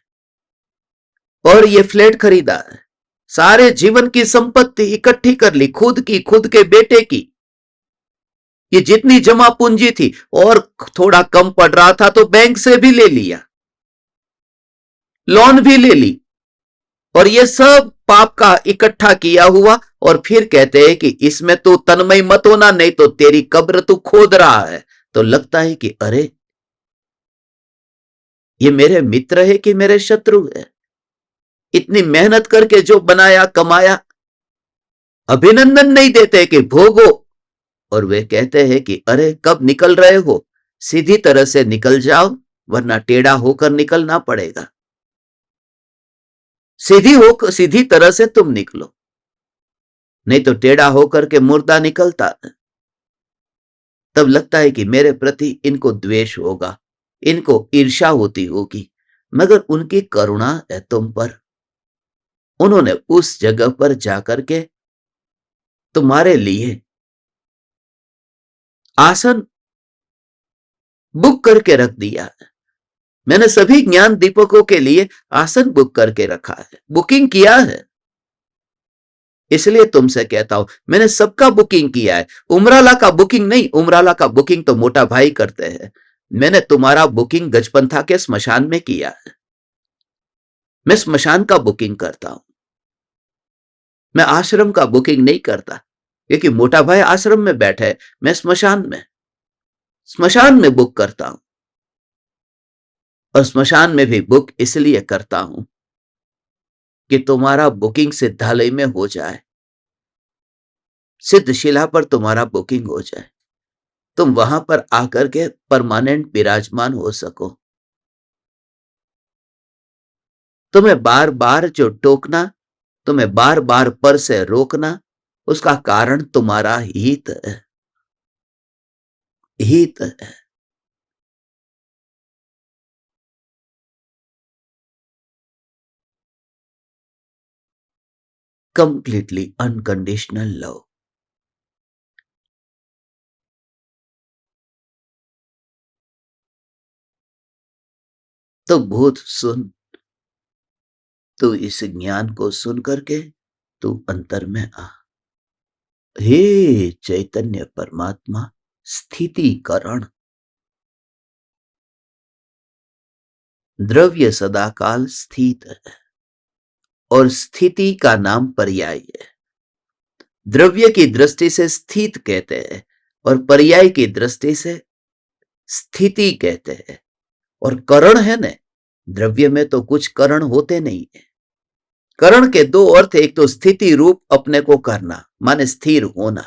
और ये फ्लैट खरीदा है, सारे जीवन की संपत्ति इकट्ठी कर ली, खुद की, खुद के बेटे की। ये जितनी जमा पूंजी थी और थोड़ा कम पड़ रहा था तो बैंक से भी ले लिया, लोन भी ले ली, और ये सब पाप का इकट्ठा किया हुआ। और फिर कहते हैं कि इसमें तू तन्मय मत होना, नहीं तो तेरी कब्र तू खोद रहा है। तो लगता है कि अरे ये मेरे मित्र है कि मेरे शत्रु है। इतनी मेहनत करके जो बनाया कमाया, अभिनंदन नहीं देते कि भोगो, और वे कहते हैं कि अरे कब निकल रहे हो, सीधी तरह से निकल जाओ वरना टेढ़ा होकर निकलना पड़ेगा। सीधी तरह से तुम निकलो, नहीं तो टेढ़ा होकर के मुर्दा निकलता। तब लगता है कि मेरे प्रति इनको द्वेष होगा, इनको ईर्ष्या होती होगी, मगर उनकी करुणा है तुम पर। उन्होंने उस जगह पर जाकर के तुम्हारे लिए आसन बुक करके रख दिया है। मैंने सभी ज्ञान दीपकों के लिए आसन बुक करके रखा है, बुकिंग किया है। इसलिए तुमसे कहता हूं, मैंने सबका बुकिंग किया है, उमराला का बुकिंग नहीं। उमराला का बुकिंग तो मोटा भाई करते हैं। मैंने तुम्हारा बुकिंग गजपंथा के स्मशान में किया है। मैं स्मशान का बुकिंग करता हूं, मैं आश्रम का बुकिंग नहीं करता, क्योंकि मोटा भाई आश्रम में बैठे है, मैं स्मशान में बुक करता हूं। और स्मशान में भी बुक इसलिए करता हूं कि तुम्हारा बुकिंग सिद्धालय में हो जाए, सिद्धशिला पर तुम्हारा बुकिंग हो जाए, तुम वहां पर आकर के परमानेंट विराजमान हो सको। तुम्हें बार बार जो टोकना, तुम्हें बार बार पर से रोकना, उसका कारण तुम्हारा हित है, हित है। Completely unconditional love. तो भूत सुन, तू इस ज्ञान को सुन करके तू अंतर में आ। हे चैतन्य परमात्मा स्थितिकरण, द्रव्य सदाकाल स्थित है और स्थिति का नाम पर्याय है। द्रव्य की दृष्टि से स्थित कहते हैं और पर्याय की दृष्टि से स्थिति कहते हैं। और करण है ना, द्रव्य में तो कुछ करण होते नहीं है। करण के दो अर्थ, एक तो स्थिति रूप अपने को करना माने स्थिर होना,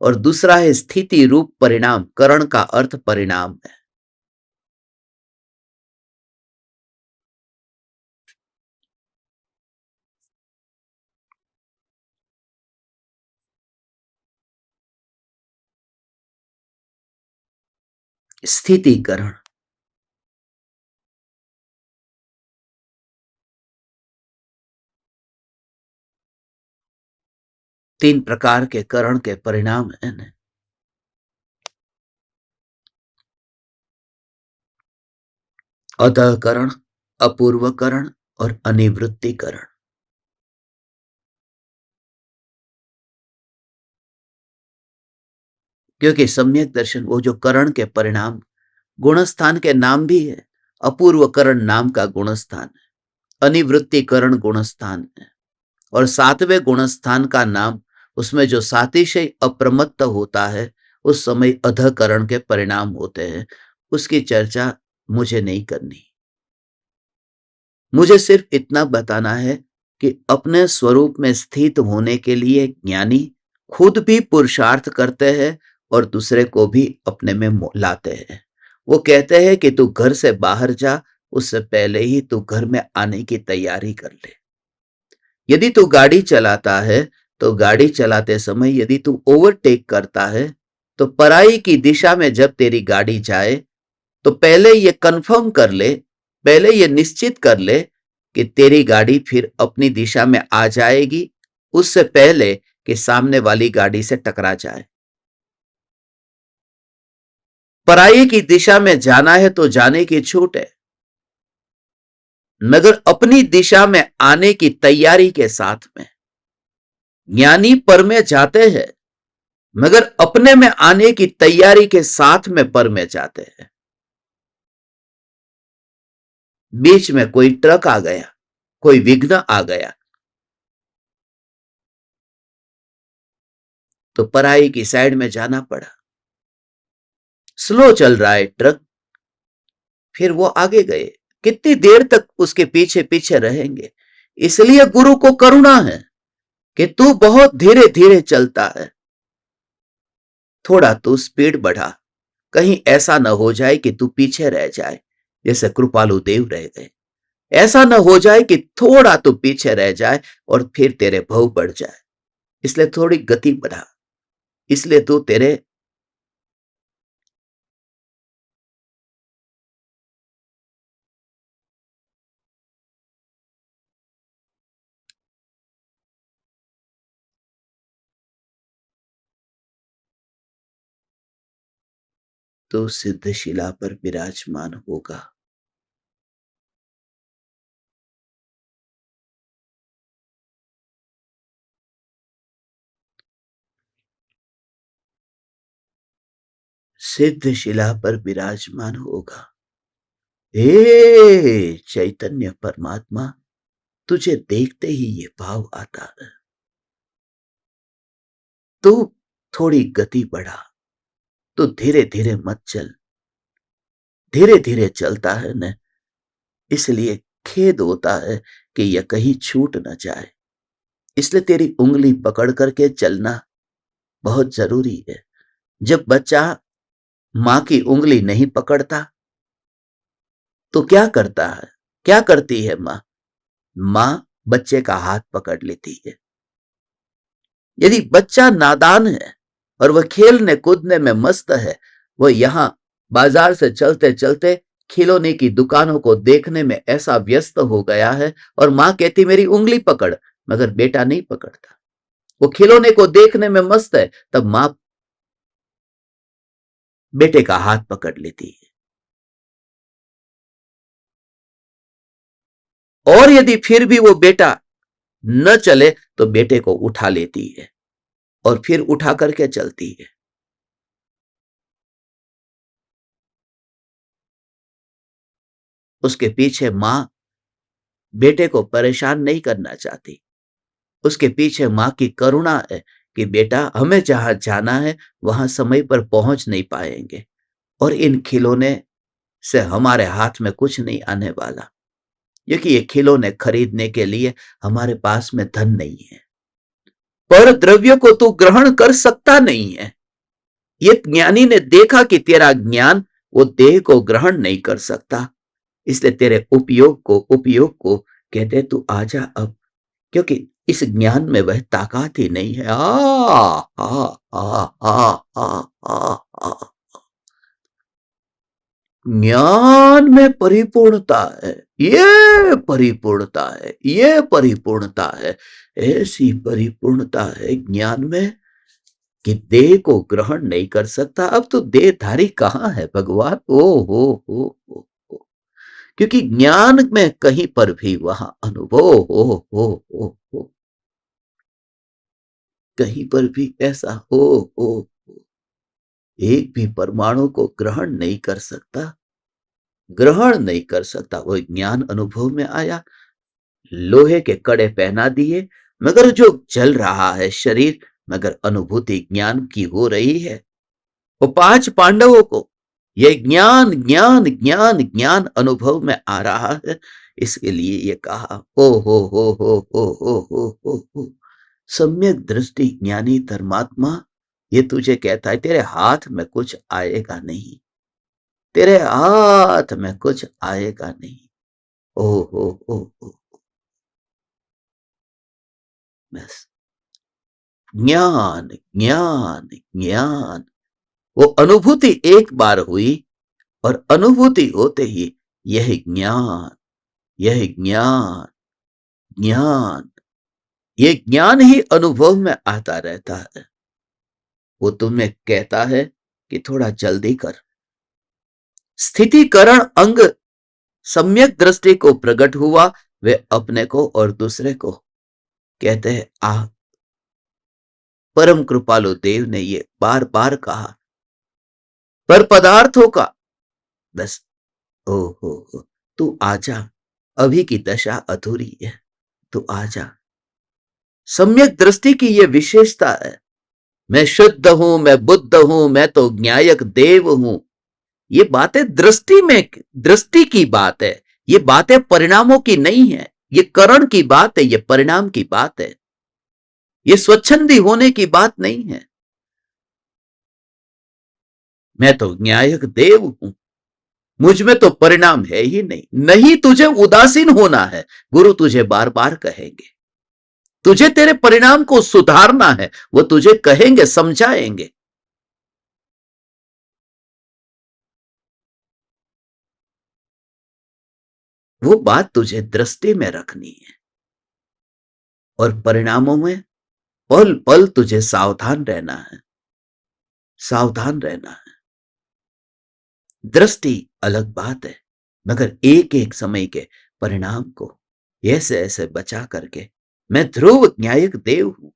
और दूसरा है स्थिति रूप परिणाम। करण का अर्थ परिणाम है। स्थितिकरण। तीन प्रकार के करण के परिणाम है ना, अतःकरण, अपूर्वकरण और अनिवृत्तिकरण। क्योंकि सम्यक दर्शन वो जो करण के परिणाम, गुणस्थान के नाम भी है। अपूर्वकरण नाम का गुणस्थान है, अनिवृत्तिकरण गुणस्थान है। और सातवें गुणस्थान का नाम, उसमें जो सातिशय अप्रमत्त होता है उस समय अधकरण के परिणाम होते हैं, उसकी चर्चा मुझे नहीं करनी। मुझे सिर्फ इतना बताना है कि अपने स्वरूप में स्थित होने के लिए ज्ञानी खुद भी पुरुषार्थ करते हैं और दूसरे को भी अपने में लाते हैं। वो कहते हैं कि तू घर से बाहर जा, उससे पहले ही तू घर में आने की तैयारी कर ले। यदि तू गाड़ी चलाता है तो गाड़ी चलाते समय यदि तू ओवरटेक करता है तो पराई की दिशा में जब तेरी गाड़ी जाए तो पहले ये कंफर्म कर ले, पहले ये निश्चित कर ले कि तेरी गाड़ी फिर अपनी दिशा में आ जाएगी, उससे पहले कि सामने वाली गाड़ी से टकरा जाए। पराई की दिशा में जाना है तो जाने की छूट है, मगर अपनी दिशा में आने की तैयारी के साथ में। ज्ञानी पर में जाते हैं मगर अपने में आने की तैयारी के साथ में पर में जाते हैं। बीच में कोई ट्रक आ गया, कोई विघ्न आ गया तो पराई की साइड में जाना पड़ा। स्लो चल रहा है ट्रक, फिर वो आगे गए। कितनी देर तक उसके पीछे पीछे रहेंगे? इसलिए गुरु को करुणा है कि तू बहुत धीरे धीरे चलता है, थोड़ा तू स्पीड बढ़ा, कहीं ऐसा न हो जाए कि तू पीछे रह जाए जैसे कृपालु देव रह गए। ऐसा न हो जाए कि थोड़ा तू पीछे रह जाए और फिर तेरे भव बढ़ जाए, इसलिए थोड़ी गति बढ़ा। इसलिए तू तेरे तो सिद्ध शिला पर विराजमान होगा। सिद्ध शिला पर विराजमान होगा। हे चैतन्य परमात्मा, तुझे देखते ही ये भाव आता है। तू थोड़ी गति बढ़ा, तू धीरे धीरे मत चल। धीरे धीरे चलता है न, इसलिए खेद होता है कि यह कहीं छूट न जाए। इसलिए तेरी उंगली पकड़ करके चलना बहुत जरूरी है। जब बच्चा मां की उंगली नहीं पकड़ता तो क्या करता है, क्या करती है मां? मां बच्चे का हाथ पकड़ लेती है। यदि बच्चा नादान है और वह खेलने कूदने में मस्त है, वह यहां बाजार से चलते चलते खिलौने की दुकानों को देखने में ऐसा व्यस्त हो गया है और मां कहती मेरी उंगली पकड़, मगर बेटा नहीं पकड़ता। वो खिलौने को देखने में मस्त है, तब मां बेटे का हाथ पकड़ लेती है। और यदि फिर भी वो बेटा न चले तो बेटे को उठा लेती है और फिर उठा करके चलती है। उसके पीछे मां बेटे को परेशान नहीं करना चाहती। उसके पीछे मां की करुणा है कि बेटा हमें जहां जाना है वहां समय पर पहुंच नहीं पाएंगे और इन खिलौने से हमारे हाथ में कुछ नहीं आने वाला, क्योंकि ये खिलौने खरीदने के लिए हमारे पास में धन नहीं है। पर द्रव्य को तू ग्रहण कर सकता नहीं है। ये ज्ञानी ने देखा कि तेरा ज्ञान वो देह को ग्रहण नहीं कर सकता, इसलिए तेरे उपयोग को कहते तू आजा अब, क्योंकि इस ज्ञान में वह ताकत ही नहीं है। आ ज्ञान में परिपूर्णता है, ये परिपूर्णता है, ये परिपूर्णता है। ऐसी परिपूर्णता है ज्ञान में कि देह को ग्रहण नहीं कर सकता। अब तो देहधारी कहां है भगवान? ओ हो। क्योंकि ज्ञान में कहीं पर भी वहां अनुभव हो, कहीं पर भी ऐसा हो, एक भी परमाणु को ग्रहण नहीं कर सकता, ग्रहण नहीं कर सकता। वो ज्ञान अनुभव में आया, लोहे के कड़े पहना दिए मगर जो चल रहा है शरीर, मगर अनुभूति ज्ञान की हो रही है। वो 5 पांडवों को ये ज्ञान ज्ञान ज्ञान ज्ञान अनुभव में आ रहा है, इसके लिए ये कहा ओ हो। सम्यक दृष्टि ज्ञानी धर्मात्मा, ये तुझे कहता है तेरे हाथ में कुछ आएगा नहीं, तेरे हाथ में कुछ आएगा नहीं। ओ हो। बस ज्ञान ज्ञान ज्ञान। वो अनुभूति एक बार हुई और अनुभूति होते ही यह ज्ञान, यह ज्ञान ज्ञान, ये ज्ञान ही अनुभव में आता रहता है। वो तुम्हें कहता है कि थोड़ा जल्दी कर। स्थितिकरण अंग सम्यक दृष्टि को प्रकट हुआ, वे अपने को और दूसरे को कहते हैं आ। परम कृपालु देव ने ये बार बार कहा, पर पदार्थों का बस ओ हो, तू आजा, अभी की दशा अधूरी है, तू आजा। सम्यक दृष्टि की ये विशेषता है। मैं शुद्ध हूं, मैं बुद्ध हूं, मैं तो ज्ञायक देव हूं, ये बातें दृष्टि में, दृष्टि की बात है। ये बातें परिणामों की नहीं है, ये करण की बात है, ये परिणाम की बात है, ये स्वच्छंदी होने की बात नहीं है। मैं तो ज्ञायक देव हूं, मुझ में तो परिणाम है ही नहीं। नहीं तुझे उदासीन होना है, गुरु तुझे बार बार कहेंगे। तुझे तेरे परिणाम को सुधारना है, वो तुझे कहेंगे, समझाएंगे। वो बात तुझे दृष्टि में रखनी है और परिणामों में पल पल तुझे सावधान रहना है, सावधान रहना है। दृष्टि अलग बात है, मगर एक एक समय के परिणाम को ऐसे ऐसे बचा करके मैं ध्रुव न्यायिक देव हूं,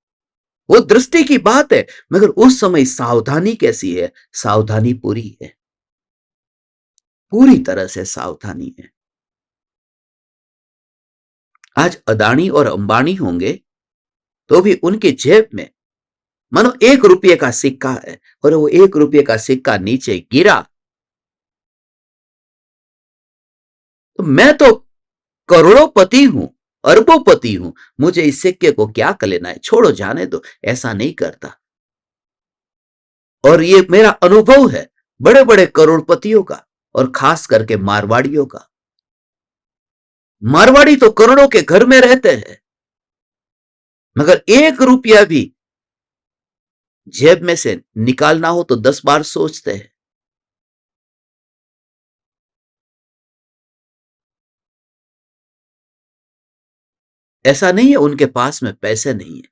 वो दृष्टि की बात है। मगर उस समय सावधानी कैसी है? सावधानी पूरी है, पूरी तरह से सावधानी है। आज अदानी और अंबानी होंगे तो भी उनके जेब में मानो 1 रुपये का सिक्का है, और वो 1 रुपये का सिक्का नीचे गिरा तो मैं तो करोड़ोंपति हूं, अरबोंपति हूं, मुझे इस सिक्के को क्या कर लेना है, छोड़ो जाने दो, ऐसा नहीं करता। और ये मेरा अनुभव है बड़े बड़े करोड़पतियों का, और खास करके मारवाड़ियों का। मारवाड़ी तो करोड़ों के घर में रहते हैं, मगर 1 रुपया भी जेब में से निकालना हो तो 10 बार सोचते हैं। ऐसा नहीं है उनके पास में पैसे नहीं है,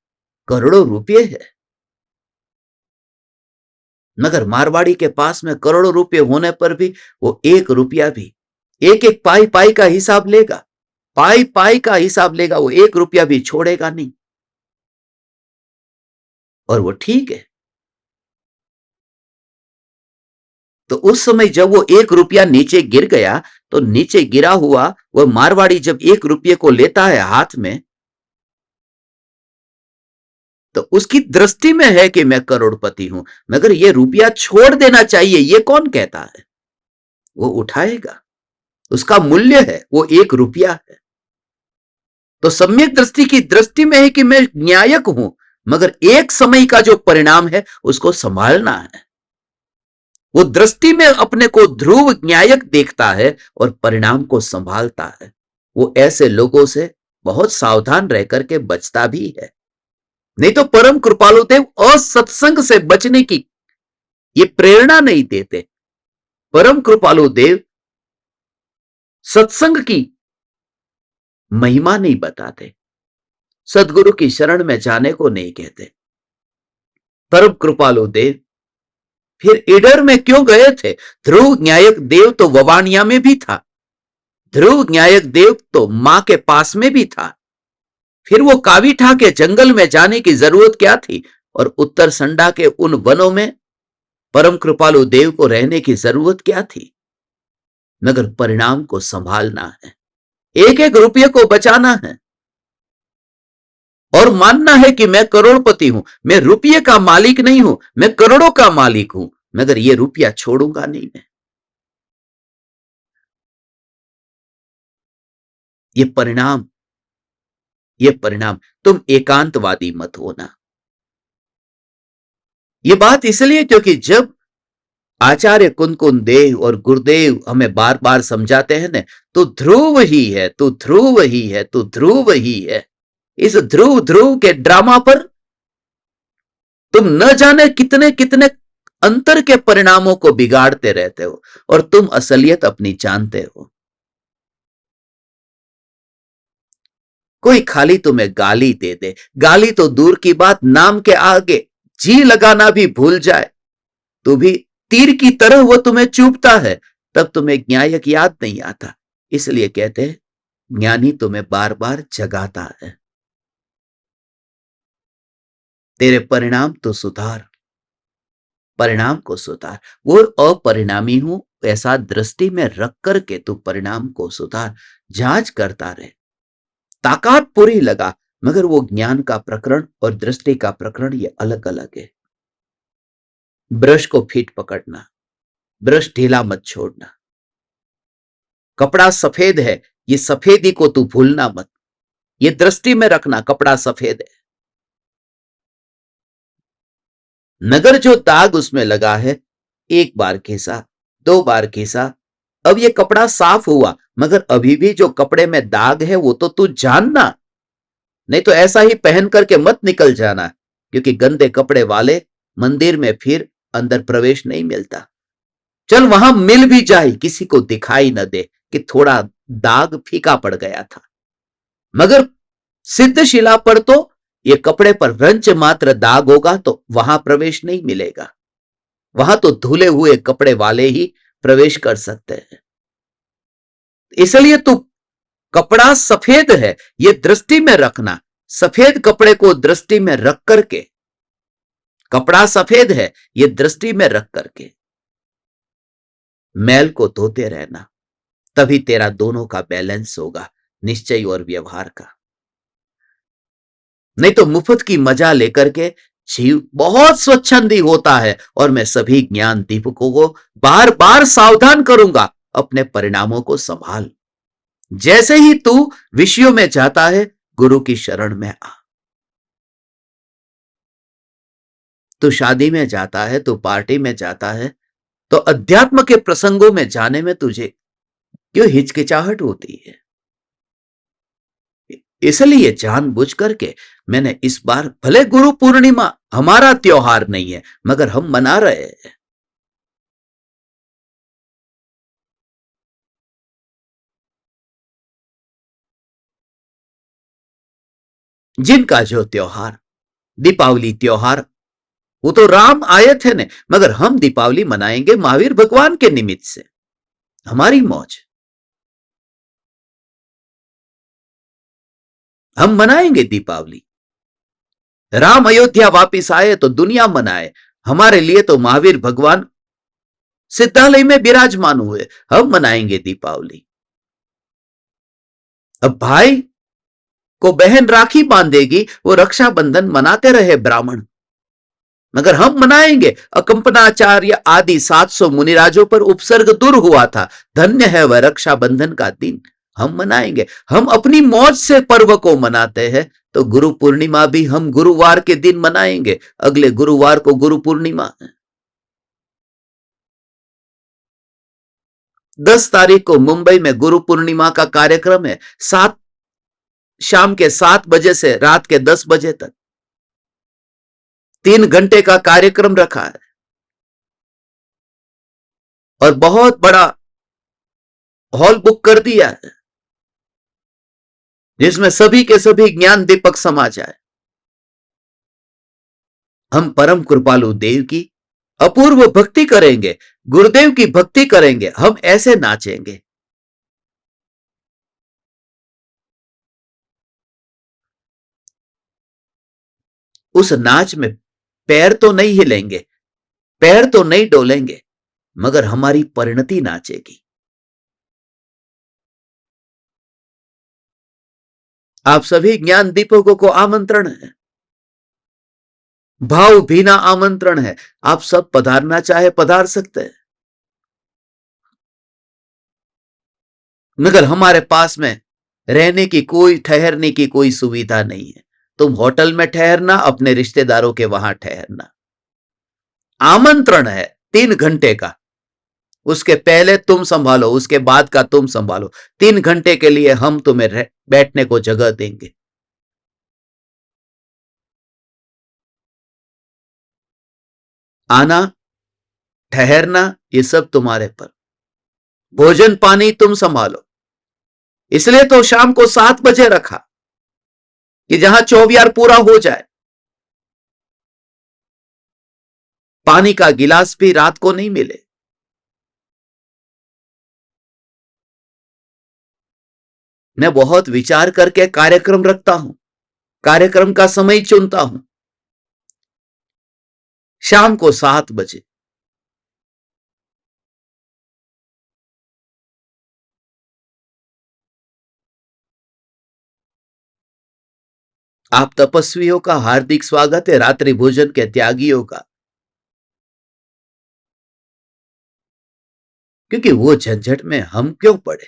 करोड़ों रुपये है, मगर मारवाड़ी के पास में करोड़ों रुपये होने पर भी वो 1 रुपया भी, एक एक पाई पाई का हिसाब लेगा, पाई पाई का हिसाब लेगा, वो 1 रुपया भी छोड़ेगा नहीं। और वो ठीक है। तो उस समय जब वो 1 रुपया नीचे गिर गया, तो नीचे गिरा हुआ वो मारवाड़ी जब 1 रुपये को लेता है हाथ में, तो उसकी दृष्टि में है कि मैं करोड़पति हूं, मगर ये रुपया छोड़ देना चाहिए, ये कौन कहता है? वो उठाएगा, उसका मूल्य है, वो 1 रुपया है। तो सम्यक दृष्टि की दृष्टि में है कि मैं न्यायक हूं, मगर एक समय का जो परिणाम है उसको संभालना है। वो दृष्टि में अपने को ध्रुव न्यायक देखता है और परिणाम को संभालता है। वो ऐसे लोगों से बहुत सावधान रह करके बचता भी है। नहीं तो परम कृपालु देव असत्संग से बचने की ये प्रेरणा नहीं देते। परम कृपालु देव सत्संग की महिमा नहीं बताते, सदगुरु की शरण में जाने को नहीं कहते। परम कृपालु देव फिर ईडर में क्यों गए थे? ध्रुव न्यायक देव तो ववानिया में भी था, ध्रुव न्यायक देव तो मां के पास में भी था। फिर वो कावीठा के जंगल में जाने की जरूरत क्या थी? और उत्तर संडा के उन वनों में परम कृपालु देव को रहने की जरूरत क्या थी? मगर परिणाम को संभालना है, एक एक रुपये को बचाना है। और मानना है कि मैं करोड़पति हूं, मैं रुपये का मालिक नहीं हूं, मैं करोड़ों का मालिक हूं, मगर ये रुपया छोड़ूंगा नहीं मैं। ये परिणाम, ये परिणाम, तुम एकांतवादी मत होना। ये बात इसलिए क्योंकि जब आचार्य कुंदकुंद देव और गुरुदेव हमें बार बार समझाते हैं ना, तो ध्रुव ही है, तो ध्रुव ही है, तो ध्रुव ही है, इस ध्रुव ध्रुव के ड्रामा पर तुम न जाने कितने कितने अंतर के परिणामों को बिगाड़ते रहते हो, और तुम असलियत अपनी जानते हो। कोई खाली तुम्हें गाली दे दे, गाली तो दूर की बात, नाम के आगे जी लगाना भी भूल जाए तो भी तीर की तरह वो तुम्हें चुभता है, तब तुम्हें न्यायक याद नहीं आता। इसलिए कहते हैं ज्ञानी तुम्हें बार बार जगाता है, तेरे परिणाम तो सुधार, परिणाम को सुधार। वो अपरिणामी हूं ऐसा दृष्टि में रख करके तू परिणाम को सुधार, जांच करता रहे, ताकत पूरी लगा। मगर वो ज्ञान का प्रकरण और दृष्टि का प्रकरण ये अलग अलग है। ब्रश को फिट पकड़ना, ब्रश ढीला मत छोड़ना। कपड़ा सफेद है, ये सफेदी को तू भूलना मत, ये दृष्टि में रखना, कपड़ा सफेद है, नगर जो दाग उसमें लगा है, एक बार घिसा, दो बार घिसा, अब ये कपड़ा साफ हुआ, मगर अभी भी जो कपड़े में दाग है वो तो तू जानना। नहीं तो ऐसा ही पहन करके मत निकल जाना, क्योंकि गंदे कपड़े वाले मंदिर में फिर अंदर प्रवेश नहीं मिलता। चल वहां मिल भी जाए, किसी को दिखाई न दे कि थोड़ा दाग फीका पड़ गया था, मगर सिद्ध शिला पर तो ये कपड़े पर रंच मात्र दाग होगा तो वहां प्रवेश नहीं मिलेगा, वहां तो धुले हुए कपड़े वाले ही प्रवेश कर सकते हैं। इसलिए तू कपड़ा सफेद है ये दृष्टि में रखना, सफेद कपड़े को दृष्टि में रख करके, कपड़ा सफेद है ये दृष्टि में रख करके मैल को धोते रहना, तभी तेरा दोनों का बैलेंस होगा, निश्चय और व्यवहार का। नहीं तो मुफ्त की मजा लेकर के जीव बहुत स्वच्छंदी होता है, और मैं सभी ज्ञान दीपकों को बार बार सावधान करूंगा, अपने परिणामों को संभाल। जैसे ही तू विषयों में जाता है, गुरु की शरण में आ। तू शादी में जाता है, तू पार्टी में जाता है, तो अध्यात्म के प्रसंगों में जाने में तुझे क्यों हिचकिचाहट होती है? इसलिए जानबूझ करके मैंने इस बार, भले गुरु पूर्णिमा हमारा त्योहार नहीं है, मगर हम मना रहे हैं। जिनका जो त्योहार, दीपावली त्योहार, वो तो राम आए थे ने, मगर हम दीपावली मनाएंगे महावीर भगवान के निमित्त से, हमारी मौज, हम मनाएंगे दीपावली। राम अयोध्या वापिस आए तो दुनिया मनाए, हमारे लिए तो महावीर भगवान सिद्धालय में विराजमान हुए, हम मनाएंगे दीपावली। अब भाई को बहन राखी बांधेगी, वो रक्षाबंधन मनाते रहे ब्राह्मण, मगर हम मनाएंगे। अकंपनाचार्य आदि 700 मुनिराजों पर उपसर्ग दूर हुआ था, धन्य है वह रक्षाबंधन का दिन, हम मनाएंगे। हम अपनी मौज से पर्व को मनाते हैं, तो गुरु पूर्णिमा भी हम गुरुवार के दिन मनाएंगे, अगले गुरुवार को गुरु पूर्णिमा है। 10 तारीख को मुंबई में गुरु पूर्णिमा का कार्यक्रम है, शाम के 7 बजे से रात के 10 बजे तक 3 घंटे का कार्यक्रम रखा है, और बहुत बड़ा हॉल बुक कर दिया है, जिसमें सभी के सभी ज्ञान दीपक समा जाए। हम परम कृपालु देव की अपूर्व भक्ति करेंगे, गुरुदेव की भक्ति करेंगे, हम ऐसे नाचेंगे। उस नाच में पैर तो नहीं हिलेंगे, पैर तो नहीं डोलेंगे, मगर हमारी परिणति नाचेगी। आप सभी ज्ञान दीपकों को आमंत्रण है, भाव भीना आमंत्रण है। आप सब पधारना चाहे पधार सकते हैं, मगर हमारे पास में रहने की कोई, ठहरने की कोई सुविधा नहीं है। तुम होटल में ठहरना, अपने रिश्तेदारों के वहां ठहरना। आमंत्रण है 3 घंटे का, उसके पहले तुम संभालो, उसके बाद का तुम संभालो। 3 घंटे के लिए हम तुम्हें बैठने को जगह देंगे। आना, ठहरना, ये सब तुम्हारे पर। भोजन पानी तुम संभालो। इसलिए तो शाम को 7 बजे रखा कि जहां 24 पूरा हो जाए। पानी का गिलास भी रात को नहीं मिले। मैं बहुत विचार करके कार्यक्रम रखता हूं, कार्यक्रम का समय चुनता हूं। शाम को 7 बजे। आप तपस्वियों का हार्दिक स्वागत है, रात्रि भोजन के त्यागियों का। क्योंकि वो झंझट में हम क्यों पड़े।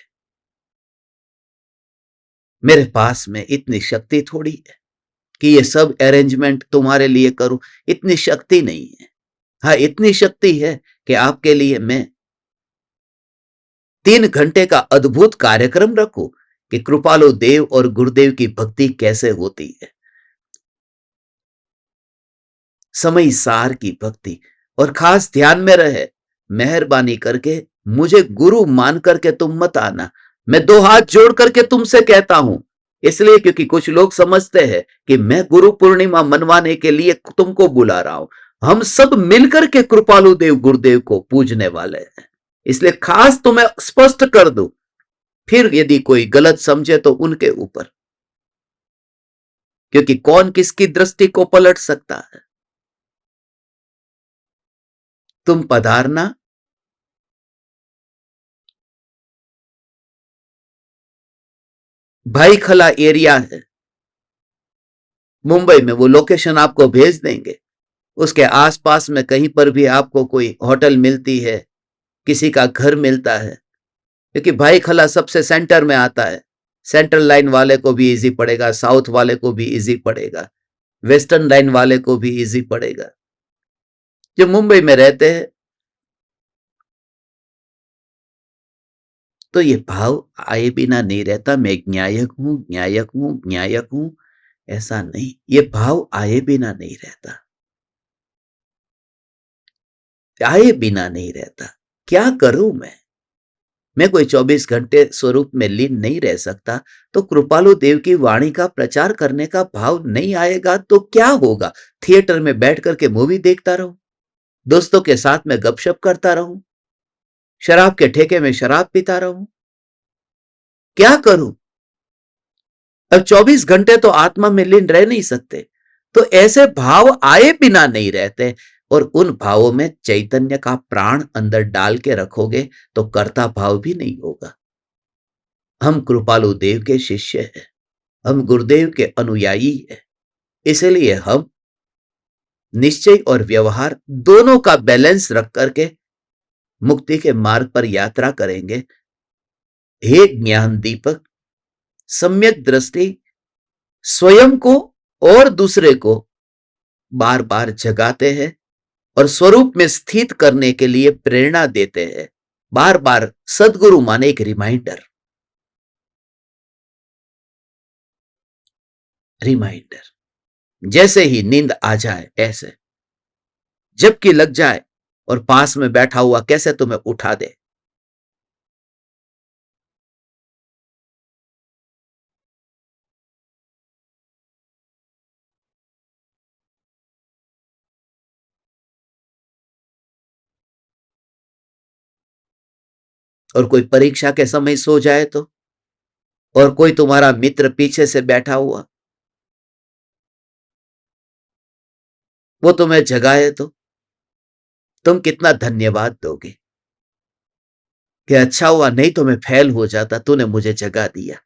मेरे पास में इतनी शक्ति थोड़ी है कि ये सब अरेंजमेंट तुम्हारे लिए करूं। इतनी शक्ति नहीं है। हाँ, इतनी शक्ति है कि आपके लिए मैं 3 घंटे का अद्भुत कार्यक्रम रखूं कि कृपालु देव और गुरुदेव की भक्ति कैसे होती है। समय सार की भक्ति। और खास ध्यान में रहे, मेहरबानी करके मुझे गुरु मान करके तुम मत आना। मैं 2 हाथ जोड़ करके तुमसे कहता हूं, इसलिए क्योंकि कुछ लोग समझते हैं कि मैं गुरु पूर्णिमा मनवाने के लिए तुमको बुला रहा हूं। हम सब मिलकर के कृपालु देव गुरुदेव को पूजने वाले हैं। इसलिए खास तुम्हें स्पष्ट कर दूं, फिर यदि कोई गलत समझे तो उनके ऊपर, क्योंकि कौन किसकी दृष्टि को पलट सकता है। तुम पधारना। भाईखला एरिया है मुंबई में, वो लोकेशन आपको भेज देंगे। उसके आसपास में कहीं पर भी आपको कोई होटल मिलती है, किसी का घर मिलता है, क्योंकि भाईखला सबसे सेंटर में आता है। सेंट्रल लाइन वाले को भी इजी पड़ेगा, साउथ वाले को भी इजी पड़ेगा, वेस्टर्न लाइन वाले को भी इजी पड़ेगा। जो मुंबई में रहते हैं, तो ये भाव आए बिना नहीं रहता। मैं न्यायक हूं, न्यायक हूं, न्यायक हूं, ऐसा नहीं। ये भाव आए बिना नहीं रहता, आए बिना नहीं रहता। क्या करूं मैं कोई 24 घंटे स्वरूप में लीन नहीं रह सकता। तो कृपालु देव की वाणी का प्रचार करने का भाव नहीं आएगा तो क्या होगा। थिएटर में बैठ करके मूवी देखता रहूं, दोस्तों के साथ में गपशप करता रहूं, शराब के ठेके में शराब पीता रहूं, क्या करूं। अब 24 घंटे तो आत्मा में लीन रह नहीं सकते। तो ऐसे भाव आए बिना नहीं रहते। और उन भावों में चैतन्य का प्राण अंदर डाल के रखोगे तो कर्ता भाव भी नहीं होगा। हम कृपालु देव के शिष्य हैं, हम गुरुदेव के अनुयायी हैं। इसलिए हम निश्चय और व्यवहार दोनों का बैलेंस रख करके मुक्ति के मार्ग पर यात्रा करेंगे। हे ज्ञान दीपक, सम्यक दृष्टि स्वयं को और दूसरे को बार बार जगाते हैं और स्वरूप में स्थित करने के लिए प्रेरणा देते हैं। बार बार सदगुरु माने एक रिमाइंडर, रिमाइंडर। जैसे ही नींद आ जाए, ऐसे जबकि लग जाए और पास में बैठा हुआ कैसे तुम्हें उठा दे। और कोई परीक्षा के समय सो जाए तो, और कोई तुम्हारा मित्र पीछे से बैठा हुआ वो तुम्हें जगाए तो तुम कितना धन्यवाद दोगे कि अच्छा हुआ नहीं तो मैं फेल हो जाता, तूने मुझे जगा दिया।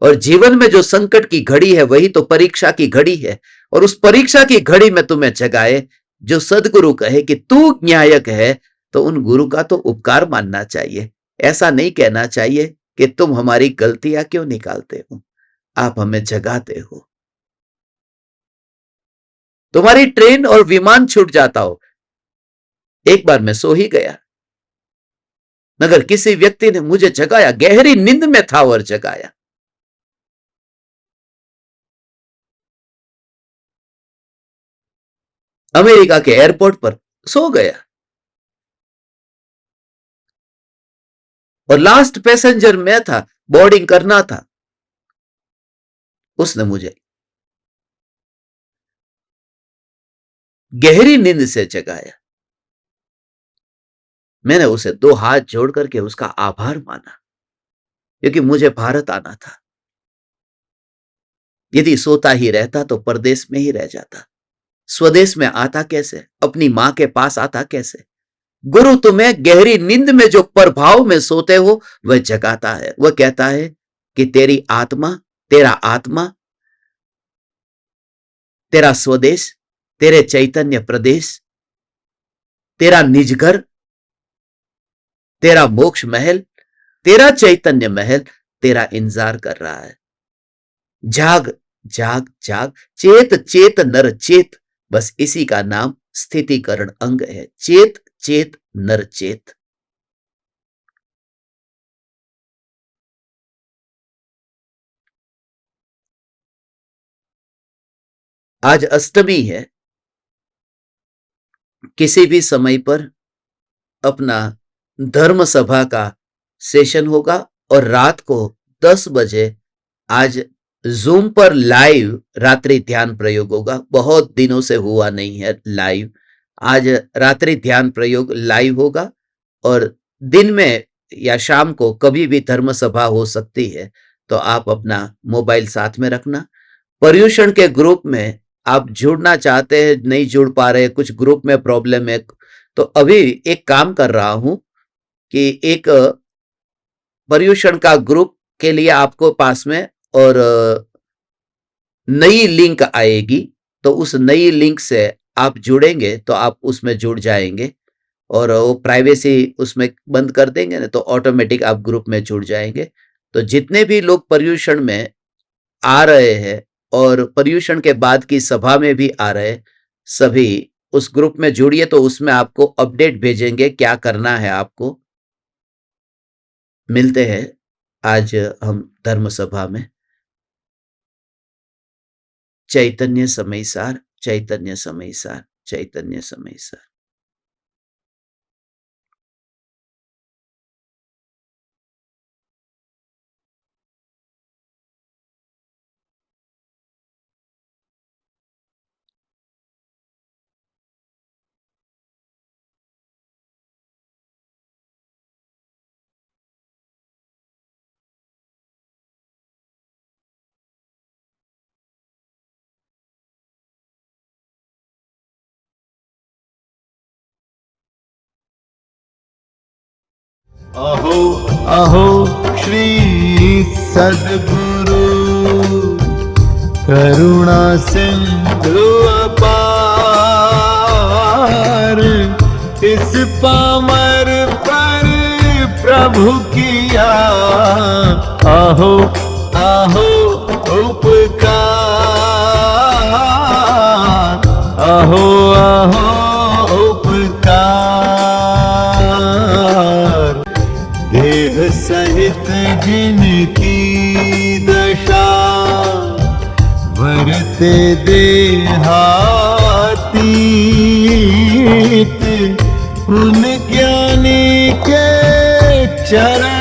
और जीवन में जो संकट की घड़ी है वही तो परीक्षा की घड़ी है, और उस परीक्षा की घड़ी में तुम्हें जगाए जो सदगुरु कहे कि तू न्यायक है, तो उन गुरु का तो उपकार मानना चाहिए। ऐसा नहीं कहना चाहिए कि तुम हमारी गलतियां क्यों निकालते हो, आप हमें जगाते हो। तुम्हारी ट्रेन और विमान छूट जाता हो। एक बार मैं सो ही गया, मगर किसी व्यक्ति ने मुझे जगाया, गहरी नींद में था और जगाया। अमेरिका के एयरपोर्ट पर सो गया और लास्ट पैसेंजर मैं था, बोर्डिंग करना था। उसने मुझे गहरी नींद से जगाया। मैंने उसे 2 हाथ जोड़ करके उसका आभार माना, क्योंकि मुझे भारत आना था। यदि सोता ही रहता तो परदेश में ही रह जाता। स्वदेश में आता कैसे, अपनी मां के पास आता कैसे? गुरु तुम्हें गहरी नींद में जो प्रभाव में सोते हो वह जगाता है। वह कहता है कि तेरी आत्मा, तेरा आत्मा, तेरा स्वदेश, तेरे चैतन्य प्रदेश, तेरा निज घर, तेरा मोक्ष महल, तेरा चैतन्य महल तेरा इंतजार कर रहा है। जाग जाग जाग, चेत चेत नर चेत, बस इसी का नाम स्थितिकरण अंग है। चेत चेत नर चेत। आज अष्टमी है। किसी भी समय पर अपना धर्म सभा का सेशन होगा और रात को 10 बजे आज जूम पर लाइव रात्रि ध्यान प्रयोग होगा। बहुत दिनों से हुआ नहीं है लाइव। आज रात्रि ध्यान प्रयोग लाइव होगा और दिन में या शाम को कभी भी धर्म सभा हो सकती है, तो आप अपना मोबाइल साथ में रखना। पर्यूषण के ग्रुप में आप जुड़ना चाहते हैं, नहीं जुड़ पा रहे, कुछ ग्रुप में प्रॉब्लम है, तो अभी एक काम कर रहा हूं कि एक पर्यूषण का ग्रुप के लिए आपको पास में और नई लिंक आएगी, तो उस नई लिंक से आप जुड़ेंगे तो आप उसमें जुड़ जाएंगे और वो प्राइवेसी उसमें बंद कर देंगे ना, तो ऑटोमेटिक आप ग्रुप में जुड़ जाएंगे। तो जितने भी लोग पर्यूषण में आ रहे हैं और पर्यूषण के बाद की सभा में भी आ रहे हैं, सभी उस ग्रुप में जुड़िए, तो उसमें आपको अपडेट भेजेंगे क्या करना है आपको। मिलते हैं आज हम धर्म सभा में। चैतन्य समयसार, चैतन्य समयसार, चैतन्य समयसार। अहो अहो श्री सद्गुरु करुणा सिंधु अपार, इस पामर पर प्रभु किया अहो अहो उपकार, अहो अहो उपकार। देह सहित जिनकी दशा वरते देहातीत, उन ज्ञानी के चरण